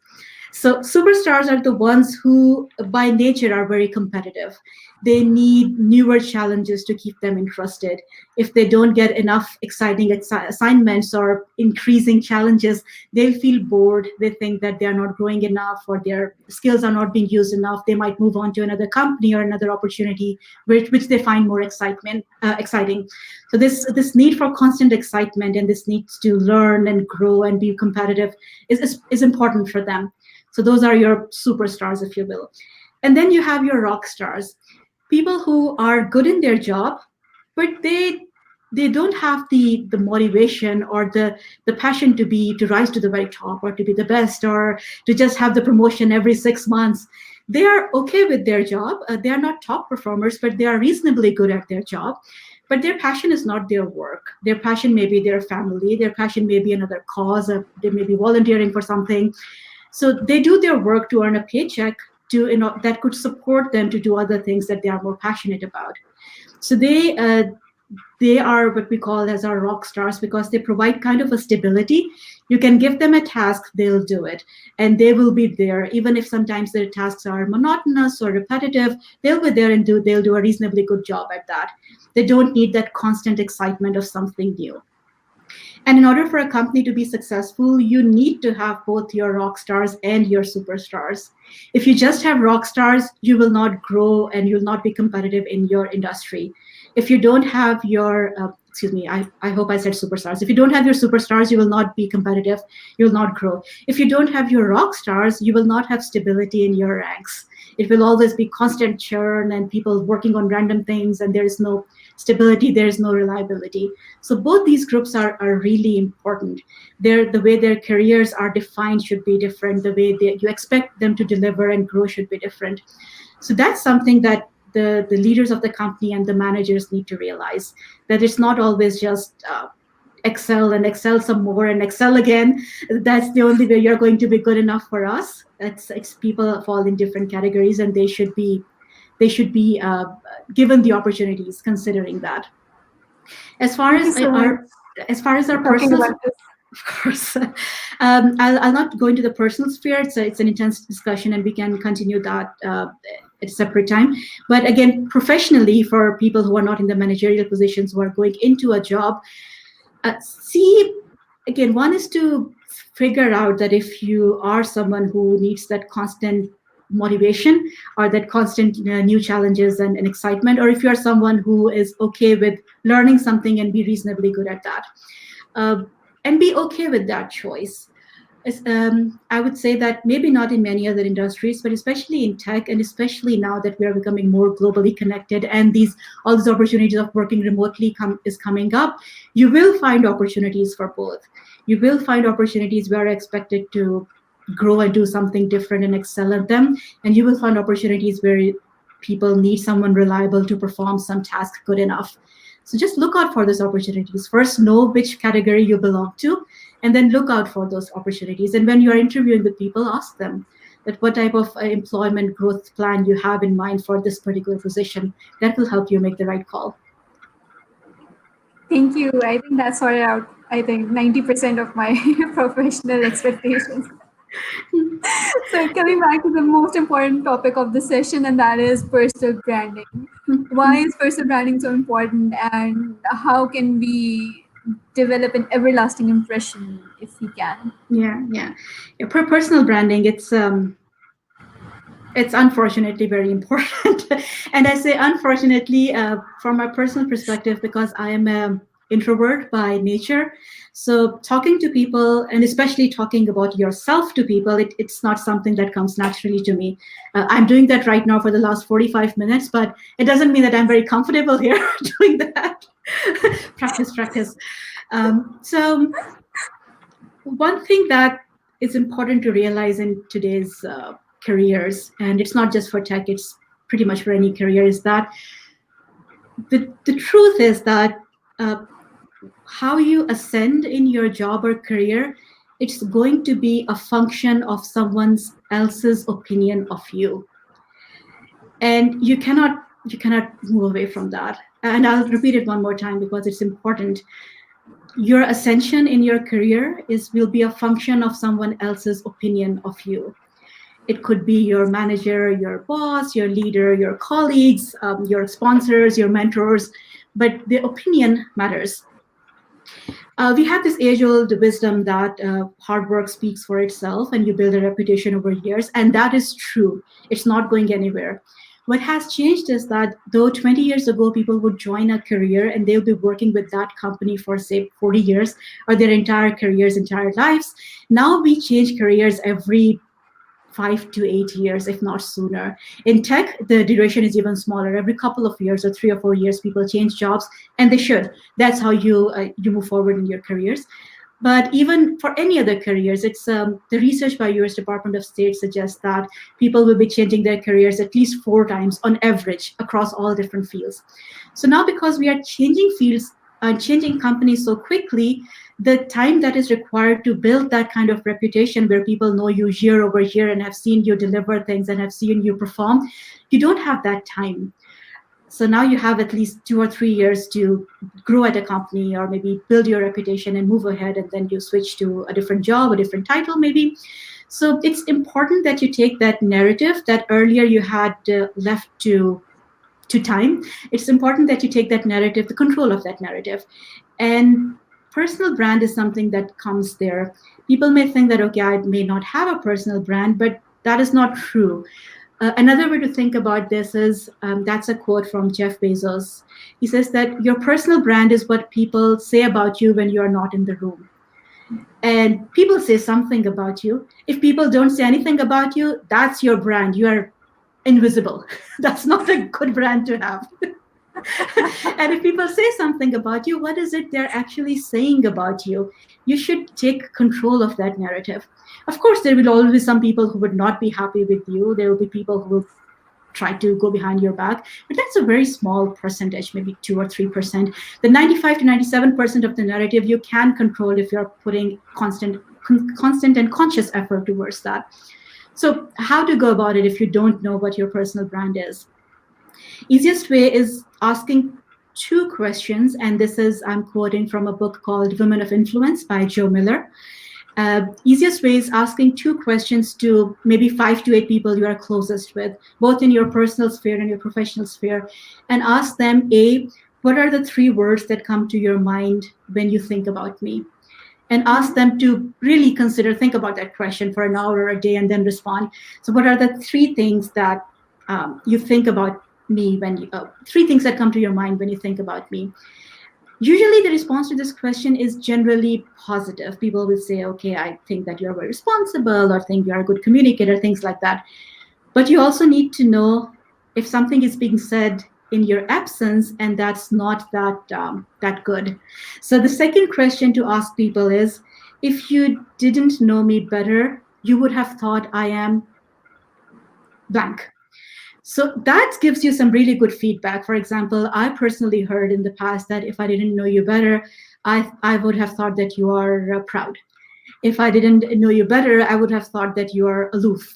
So superstars are the ones who, by nature, are very competitive. They need newer challenges to keep them interested. If they don't get enough exciting assignments or increasing challenges, they'll feel bored. They think that they are not growing enough or their skills are not being used enough. They might move on to another company or another opportunity, which they find more exciting. So this need for constant excitement and this need to learn and grow and be competitive is important for them. So those are your superstars, if you will. And then you have your rock stars, people who are good in their job, but they don't have the motivation or the passion to rise to the very top or to be the best or to just have the promotion every 6 months. They are okay with their job. They are not top performers, but they are reasonably good at their job. But their passion is not their work. Their passion may be their family. Their passion may be another cause. Or they may be volunteering for something. So they do their work to earn a paycheck that could support them to do other things that they are more passionate about. So they are what we call as our rock stars because they provide kind of a stability. You can give them a task, they'll do it, and they will be there. Even if sometimes their tasks are monotonous or repetitive, they'll be there and they'll do a reasonably good job at that. They don't need that constant excitement of something new. And in order for a company to be successful, you need to have both your rock stars and your superstars. If you just have rock stars, you will not grow and you'll not be competitive in your industry. If you don't have your, I hope I said superstars. If you don't have your superstars, you will not be competitive. You will not grow. If you don't have your rock stars, you will not have stability in your ranks. It will always be constant churn and people working on random things, and there is no stability, there is no reliability. So both these groups are really important. The way their careers are defined should be different. The way you expect them to deliver and grow should be different. So that's something that the leaders of the company and the managers need to realize, that it's not always just excel and excel some more and excel again. That's the only way you're going to be good enough for us. It's people fall in different categories, and they should be given the opportunities considering that. As far Thank you as so much as far as for our talking personal, about this. of course, I'll not go into the personal sphere. It's an intense discussion, and we can continue that at a separate time. But again, professionally, for people who are not in the managerial positions who are going into a job, see, again, one is to figure out that if you are someone who needs that constant motivation or that constant new challenges and excitement, or if you're someone who is okay with learning something and be reasonably good at that, uh, and be okay with that choice. I would say that maybe not in many other industries, but especially in tech, and especially now that we are becoming more globally connected, and all these opportunities of working remotely is coming up, you will find opportunities for both. You will find opportunities where you're expected to grow and do something different and excel at them, and you will find opportunities where people need someone reliable to perform some task good enough. So just look out for those opportunities. First, know which category you belong to, and then look out for those opportunities. And when you are interviewing with people, ask them that what type of employment growth plan you have in mind for this particular position. That will help you make the right call. Thank you. I think that sorted out, I think, 90% of my professional expectations. So coming back to the most important topic of the session, and that is personal branding. Why is personal branding so important, and how can we develop an everlasting impression if we can? Yeah. For personal branding, it's unfortunately very important. And I say unfortunately from my personal perspective because I am an introvert by nature. So talking to people, and especially talking about yourself to people, it's not something that comes naturally to me. I'm doing that right now for the last 45 minutes, but it doesn't mean that I'm very comfortable here doing that. Practice. So one thing that is important to realize in today's careers, and it's not just for tech, it's pretty much for any career, is that the truth is that how you ascend in your job or career, it's going to be a function of someone else's opinion of you, and you cannot move away from that. And I'll repeat it one more time because it's important. Your ascension in your career is will be a function of someone else's opinion of you. It could be your manager, your boss, your leader, your colleagues, your sponsors, your mentors, but the opinion matters. We have this age-old wisdom that hard work speaks for itself and you build a reputation over years, and that is true. It's not going anywhere. What has changed is that though 20 years ago people would join a career and they'll be working with that company for say 40 years or their entire careers, entire lives, now we change careers every 5 to 8 years, if not sooner. In tech, the duration is even smaller. Every couple of years or 3 or 4 years, people change jobs, and they should. That's how you move forward in your careers. But even for any other careers, it's the research by U.S. Department of State suggests that people will be changing their careers at least 4 times on average across all different fields. So now, because we are changing fields and changing companies so quickly, the time that is required to build that kind of reputation where people know you year over year and have seen you deliver things and have seen you perform, you don't have that time. So now you have at least 2 or 3 years to grow at a company or maybe build your reputation and move ahead, and then you switch to a different job, a different title maybe. So it's important that you take that narrative that earlier you had left to time. It's important that you take that narrative, the control of that narrative. And personal brand is something that comes there. People may think that, okay, I may not have a personal brand, but that is not true. Another way to think about this is that's a quote from Jeff Bezos. He says that your personal brand is what people say about you when you are not in the room. And people say something about you. If people don't say anything about you, that's your brand. You are invisible. That's not a good brand to have. And if people say something about you, what is it they're actually saying about you? You should take control of that narrative. Of course, there will always be some people who would not be happy with you. There will be people who will try to go behind your back, but that's a very small percentage, maybe 2 or 3%. The 95 to 97% of the narrative you can control if you're putting constant and conscious effort towards that. So how to go about it if you don't know what your personal brand is? Easiest way is asking 2 questions, and this is, I'm quoting from a book called Women of Influence by Joe Miller. Easiest way is asking 2 questions to maybe 5 to 8 people you are closest with, both in your personal sphere and your professional sphere, and ask them, A, what are the 3 words that come to your mind when you think about me? And ask them to really think about that question for an hour or a day and then respond. So what are the 3 things that you think about me when you, 3 things that come to your mind when you think about me? Usually the response to this question is generally positive. People will say, okay, I think that you're very responsible, or think you're a good communicator, things like that. But you also need to know if something is being said in your absence and that's not that good. So the second question to ask people is, if you didn't know me better, you would have thought I am blank. So that gives you some really good feedback. For example, I personally heard in the past that if I didn't know you better, I would have thought that you are proud. If I didn't know you better, I would have thought that you are aloof,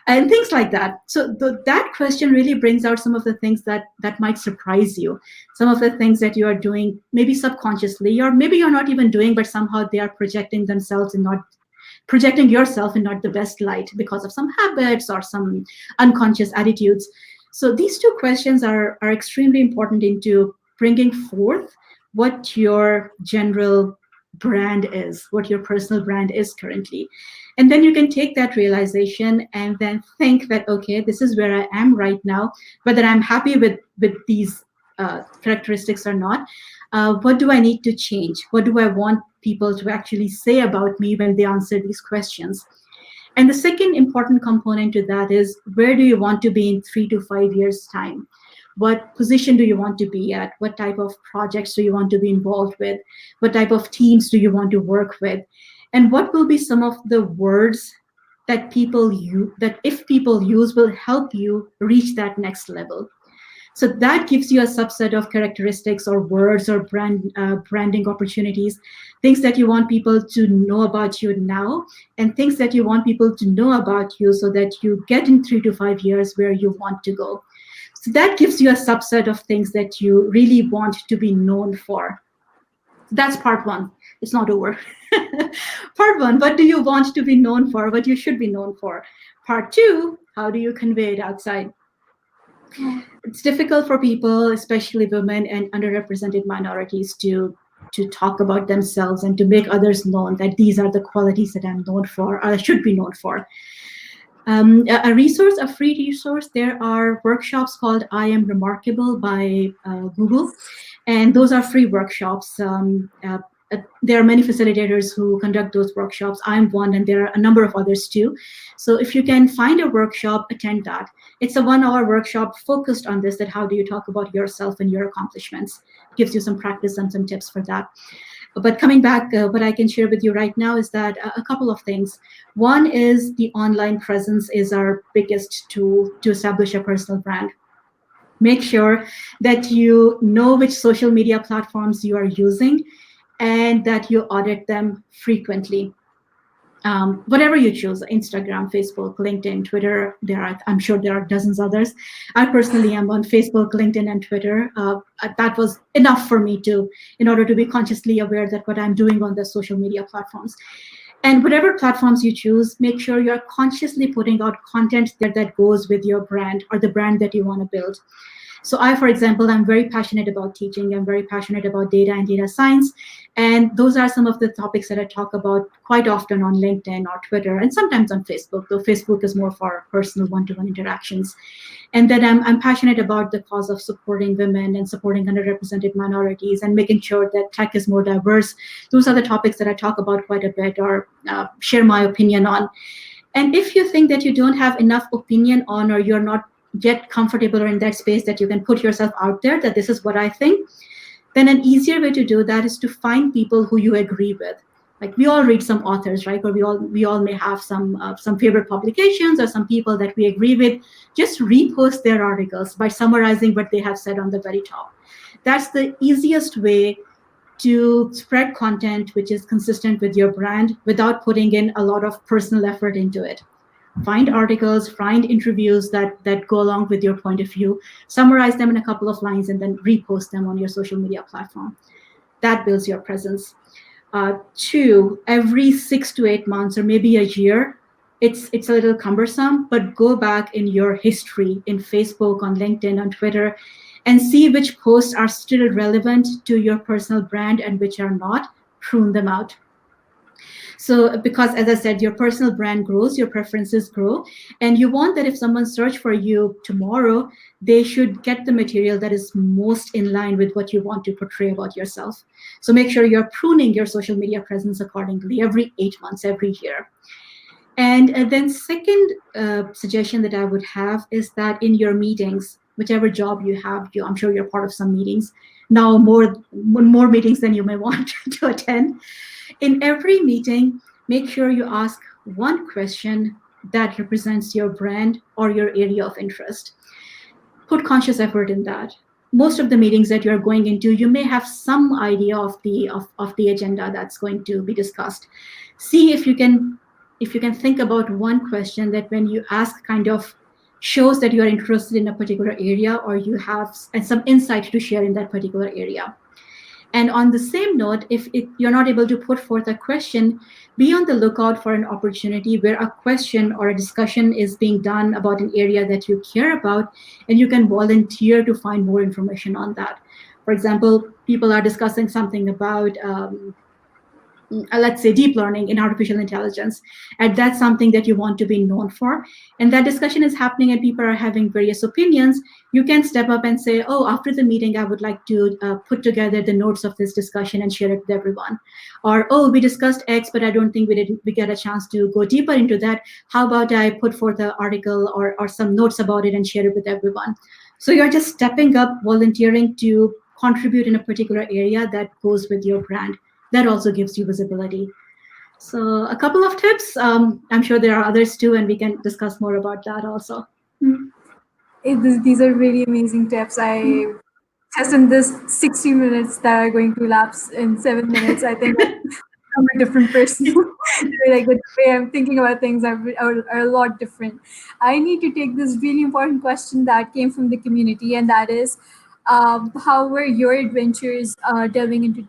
and things like that. So that question really brings out some of the things that might surprise you, some of the things that you are doing maybe subconsciously, or maybe you're not even doing, but somehow they are projecting themselves and not projecting yourself in not the best light because of some habits or some unconscious attitudes. So these 2 questions are extremely important into bringing forth what your general brand is, what your personal brand is currently. And then you can take that realization and then think that, okay, this is where I am right now, whether I'm happy with these characteristics or not. What do I need to change? What do I want people to actually say about me when they answer these questions? And the second important component to that is, where do you want to be in 3 to 5 years' time? What position do you want to be at? What type of projects do you want to be involved with? What type of teams do you want to work with? And what will be some of the words that people use, that if people use, will help you reach that next level? So that gives you a subset of characteristics or words or branding opportunities, things that you want people to know about you now, and things that you want people to know about you so that you get in 3 to 5 years where you want to go. So that gives you a subset of things that you really want to be known for. That's part one. It's not over. Part one, what do you want to be known for? What you should be known for? Part two, how do you convey it outside? It's difficult for people, especially women and underrepresented minorities, to talk about themselves and to make others known that these are the qualities that I'm known for, or I should be known for. A resource, a free resource, there are workshops called I Am Remarkable by Google, and those are free workshops. There are many facilitators who conduct those workshops. I'm one, and there are a number of others too. So if you can find a workshop, attend that. It's a 1 hour workshop focused on this, that how do you talk about yourself and your accomplishments. Gives you some practice and some tips for that. But coming back, what I can share with you right now is that a couple of things. One is the online presence is our biggest tool to establish a personal brand. Make sure that you know which social media platforms you are using and that you audit them frequently. Whatever you choose, Instagram, Facebook, LinkedIn, Twitter, I'm sure there are dozens others. I personally am on Facebook, LinkedIn, and Twitter. That was enough for me in order to be consciously aware that what I'm doing on the social media platforms. And whatever platforms you choose, make sure you're consciously putting out content there that goes with your brand or the brand that you want to build. So I, for example, I'm very passionate about teaching. I'm very passionate about data and data science. And those are some of the topics that I talk about quite often on LinkedIn or Twitter, and sometimes on Facebook, though Facebook is more for personal one-to-one interactions. And then I'm passionate about the cause of supporting women and supporting underrepresented minorities and making sure that tech is more diverse. Those are the topics that I talk about quite a bit or share my opinion on. And if you think that you don't have enough opinion on, or you're not yet comfortable or in that space that you can put yourself out there, that this is what I think, then an easier way to do that is to find people who you agree with. Like, we all read some authors, right? Or we all may have some favorite publications or some people that we agree with. Just repost their articles by summarizing what they have said on the very top. That's the easiest way to spread content which is consistent with your brand without putting in a lot of personal effort into it. Find articles, find interviews that go along with your point of view, summarize them in a couple of lines, and then repost them on your social media platform. That builds your presence. Two, every 6 to 8 months or maybe a year, it's a little cumbersome, but go back in your history in Facebook, on LinkedIn, on Twitter, and see which posts are still relevant to your personal brand and which are not. Prune them out. So, because as I said, your personal brand grows, your preferences grow, and you want that if someone search for you tomorrow, they should get the material that is most in line with what you want to portray about yourself. So make sure you're pruning your social media presence accordingly every 8 months, every year. And then second suggestion that I would have is that in your meetings, whichever job you have, I'm sure you're part of some meetings, now more meetings than you may want to attend. In every meeting, make sure you ask one question that represents your brand or your area of interest. Put conscious effort in that. Most of the meetings that you're going into, you may have some idea of the agenda that's going to be discussed. See if you can think about one question that when you ask kind of shows that you are interested in a particular area or you have some insight to share in that particular area. And on the same note, if you're not able to put forth a question, be on the lookout for an opportunity where a question or a discussion is being done about an area that you care about, and you can volunteer to find more information on that. For example, people are discussing something about let's say deep learning in artificial intelligence, and that's something that you want to be known for, and that discussion is happening and people are having various opinions. You can step up and say, oh, after the meeting I would like to put together the notes of this discussion and share it with everyone. Or, oh, we discussed X, but I don't think we get a chance to go deeper into that. How about I put forth an article or some notes about it and share it with everyone. So you're just stepping up, volunteering to contribute in a particular area that goes with your brand. That also gives you visibility. So a couple of tips. I'm sure there are others too, and we can discuss more about that also. These are really amazing tips. I just in this 60 minutes that are going to lapse in 7 minutes, I think I'm a different person. Like the way I'm thinking about things are a lot different. I need to take this really important question that came from the community, and that is, how were your adventures delving into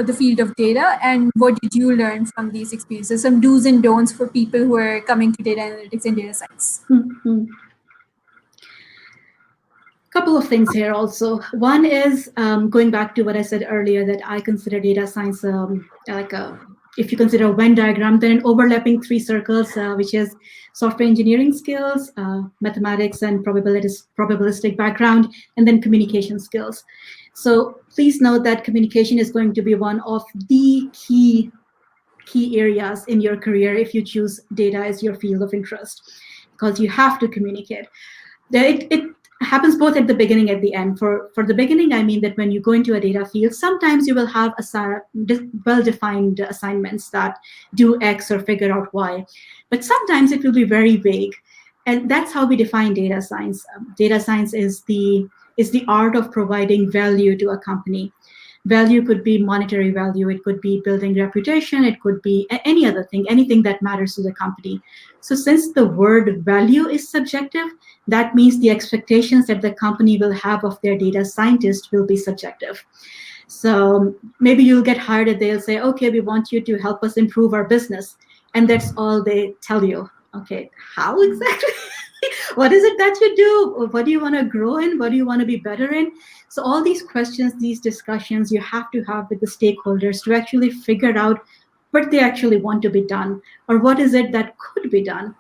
the field of data, and what did you learn from these experiences? Some do's and don'ts for people who are coming to data analytics and data science. Couple of things here also. One is going back to what I said earlier, that I consider data science like a, if you consider a Venn diagram, then an overlapping three circles, which is software engineering skills, mathematics and probabilistic background, and then communication skills. So please note that communication is going to be one of the key areas in your career if you choose data as your field of interest, because you have to communicate. It happens both at the beginning and at the end. For the beginning, I mean that when you go into a data field, sometimes you will have well-defined assignments that do X or figure out Y, but sometimes it will be very vague, and that's how we define data science. Data science is the art of providing value to a company. Value could be monetary value, it could be building reputation, it could be any other thing, anything that matters to the company. So since the word value is subjective, that means the expectations that the company will have of their data scientist will be subjective. So maybe you'll get hired and they'll say, okay, we want you to help us improve our business. And that's all they tell you. Okay, how exactly? What is it that you do? What do you want to grow in? What do you want to be better in? So all these questions, these discussions you have to have with the stakeholders to actually figure out what they actually want to be done, or what is it that could be done.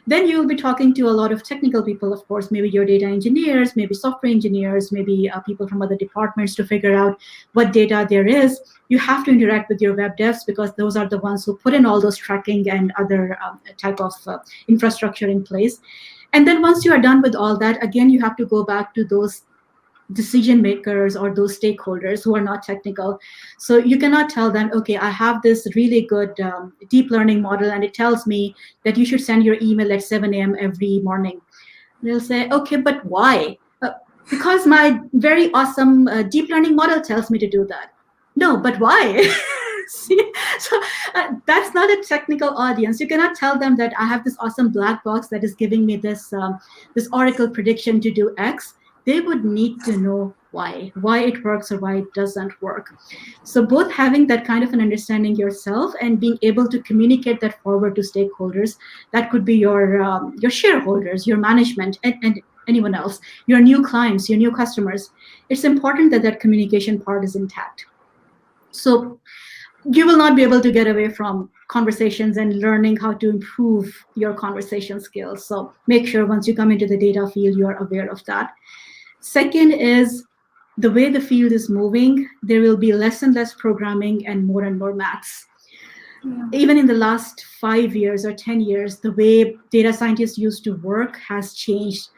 Then you'll be talking to a lot of technical people, of course, maybe your data engineers, maybe software engineers, maybe people from other departments, to figure out what data there is. You have to interact with your web devs, because those are the ones who put in all those tracking and other type of infrastructure in place. And then once you are done with all that, again, you have to go back to those decision makers or those stakeholders who are not technical. So you cannot tell them, okay, I have this really good deep learning model, and it tells me that you should send your email at 7 a.m. every morning. They'll say, okay, but why? Because my very awesome deep learning model tells me to do that. No, but why? See? So that's not a technical audience. You cannot tell them that I have this awesome black box that is giving me this Oracle prediction to do X. They would need to know why it works or why it doesn't work. So both having that kind of an understanding yourself and being able to communicate that forward to stakeholders, that could be your shareholders, your management, and anyone else, your new clients, your new customers. It's important that that communication part is intact. So you will not be able to get away from conversations and learning how to improve your conversation skills. So make sure once you come into the data field, you are aware of that. Second is the way the field is moving, there will be less and less programming and more maths. Yeah. Even in the last 5 years or 10 years, the way data scientists used to work has changed.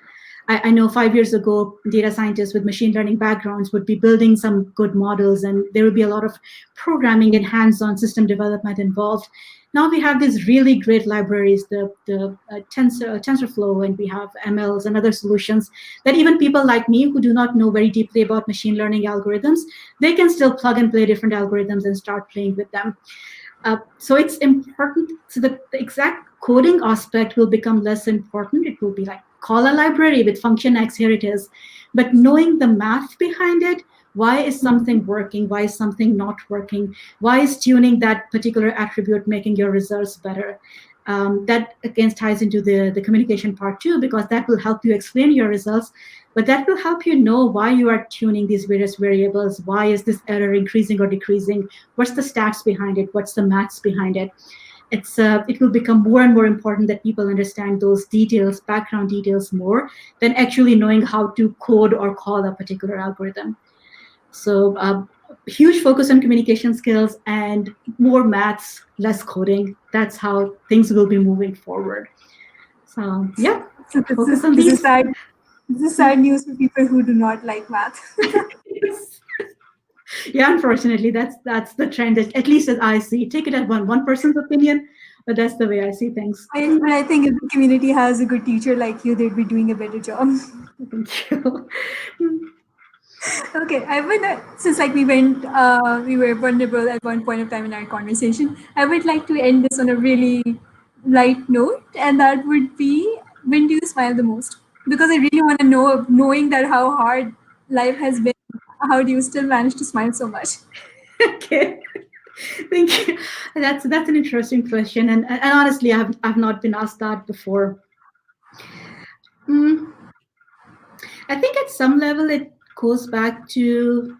I know 5 years ago, data scientists with machine learning backgrounds would be building some good models, and there would be a lot of programming and hands-on system development involved. Now we have these really great libraries, the TensorFlow, and we have MLs and other solutions that even people like me who do not know very deeply about machine learning algorithms, they can still plug and play different algorithms and start playing with them. So it's important. So the exact coding aspect will become less important. It will be like, call a library with function X, here it is. But knowing the math behind it, why is something working? Why is something not working? Why is tuning that particular attribute making your results better? That again ties into the communication part too, because that will help you explain your results, but that will help you know why you are tuning these various variables. Why is this error increasing or decreasing? What's the stats behind it? What's the maths behind it? It will become more and more important that people understand those details, background details, more than actually knowing how to code or call a particular algorithm. So huge focus on communication skills and more maths, less coding. That's how things will be moving forward. So yeah, so focus on these. This is sad news for people who do not like math. Yeah, unfortunately, that's the trend, at least as I see. Take it as one person's opinion, but that's the way I see things. I think if the community has a good teacher like you, they'd be doing a better job. Thank you. Okay, I would since like we were vulnerable at one point of time in our conversation. I would like to end this on a really light note, and that would be, when do you smile the most? Because I really want to know, knowing that how hard life has been, how do you still manage to smile so much? Okay. Thank you. That's an interesting question, and honestly, I've not been asked that before. Hmm. I think at some level it goes back to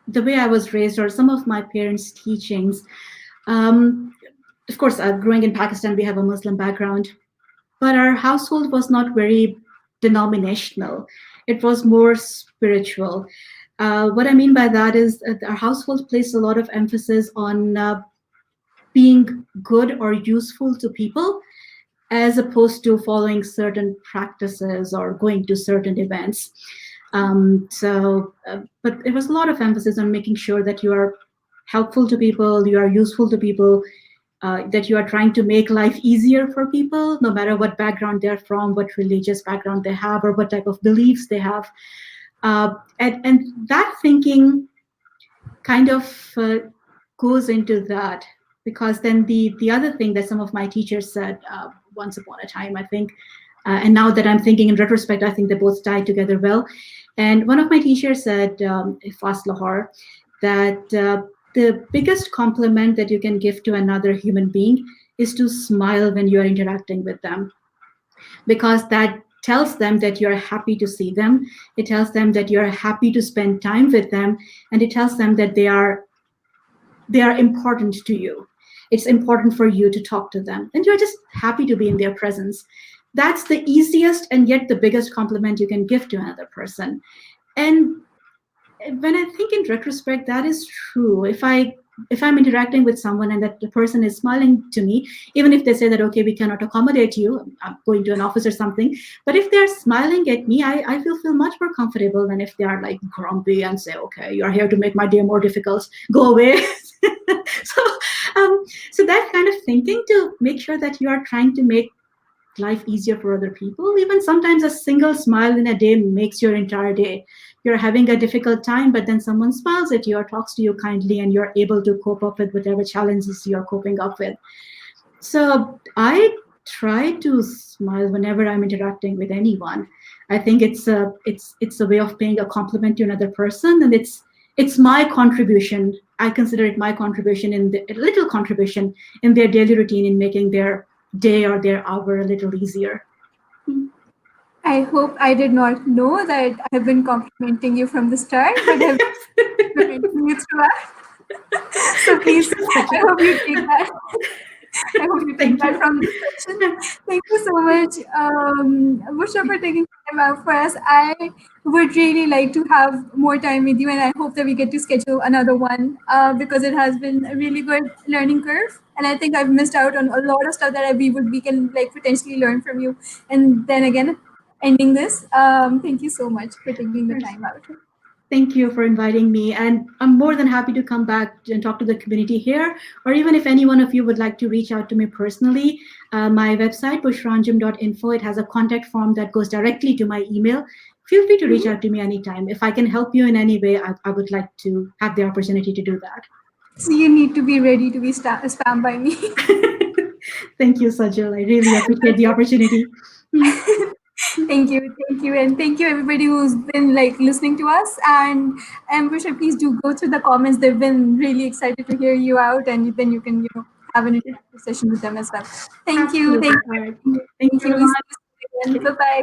the way I was raised or some of my parents' teachings. Um, of course, growing in Pakistan, we have a Muslim background, but our household was not very denominational. It was more spiritual. What I mean by that is that our household placed a lot of emphasis on being good or useful to people as opposed to following certain practices or going to certain events. But there was a lot of emphasis on making sure that you are helpful to people, you are useful to people, that you are trying to make life easier for people, no matter what background they're from, what religious background they have, or what type of beliefs they have. And that thinking kind of goes into that, because then the other thing that some of my teachers said once upon a time, I think, and now that I'm thinking in retrospect, I think they both tied together well. And one of my teachers said, Fas Lahore, that the biggest compliment that you can give to another human being is to smile when you are interacting with them, because that tells them that you're happy to see them. It tells them that you're happy to spend time with them, and it tells them that they are important to you. It's important for you to talk to them, and you're just happy to be in their presence. That's the easiest and yet the biggest compliment you can give to another person. And when I think in retrospect, that is true. If I'm interacting with someone and that the person is smiling to me, even if they say that, okay, we cannot accommodate you, I'm going to an office or something, but if they're smiling at me, I feel much more comfortable than if they are like grumpy and say, okay, you're here to make my day more difficult, go away. so so that kind of thinking, to make sure that you are trying to make life easier for other people. Even sometimes a single smile in a day makes your entire day. You're having a difficult time, but then someone smiles at you or talks to you kindly, and you're able to cope up with whatever challenges you're coping up with. So I try to smile whenever I'm interacting with anyone. I think it's a way of paying a compliment to another person, and it's my contribution. I consider it my contribution, in the a little contribution in their daily routine, in making their day or their hour a little easier. I hope I did not know that I have been complimenting you from the start, but have been complimenting you throughout. So Thank please, you, I Sajid. hope you take that. I hope you take Thank that you. from this session. Thank you so much, Bushra, for taking time out for us. I would really like to have more time with you, and I hope that we get to schedule another one because it has been a really good learning curve. And I think I've missed out on a lot of stuff that we can like potentially learn from you. And then again, ending this, thank you so much for taking the time out. Thank you for inviting me. And I'm more than happy to come back and talk to the community here. Or even if any one of you would like to reach out to me personally, my website, bushranjum.info, it has a contact form that goes directly to my email. Feel free to reach Mhm. out to me anytime. If I can help you in any way, I would like to have the opportunity to do that. So you need to be ready to be spammed by me. Thank you, Sajal. I really appreciate the opportunity. Hmm. Thank you, and thank you everybody who's been like listening to us. And Visha, please do go through the comments. They've been really excited to hear you out, and then you can have an interactive session with them as well. Thank you, Absolutely. thank All right. you, Thank thank you, you. We see Rahman. you again. Bye bye.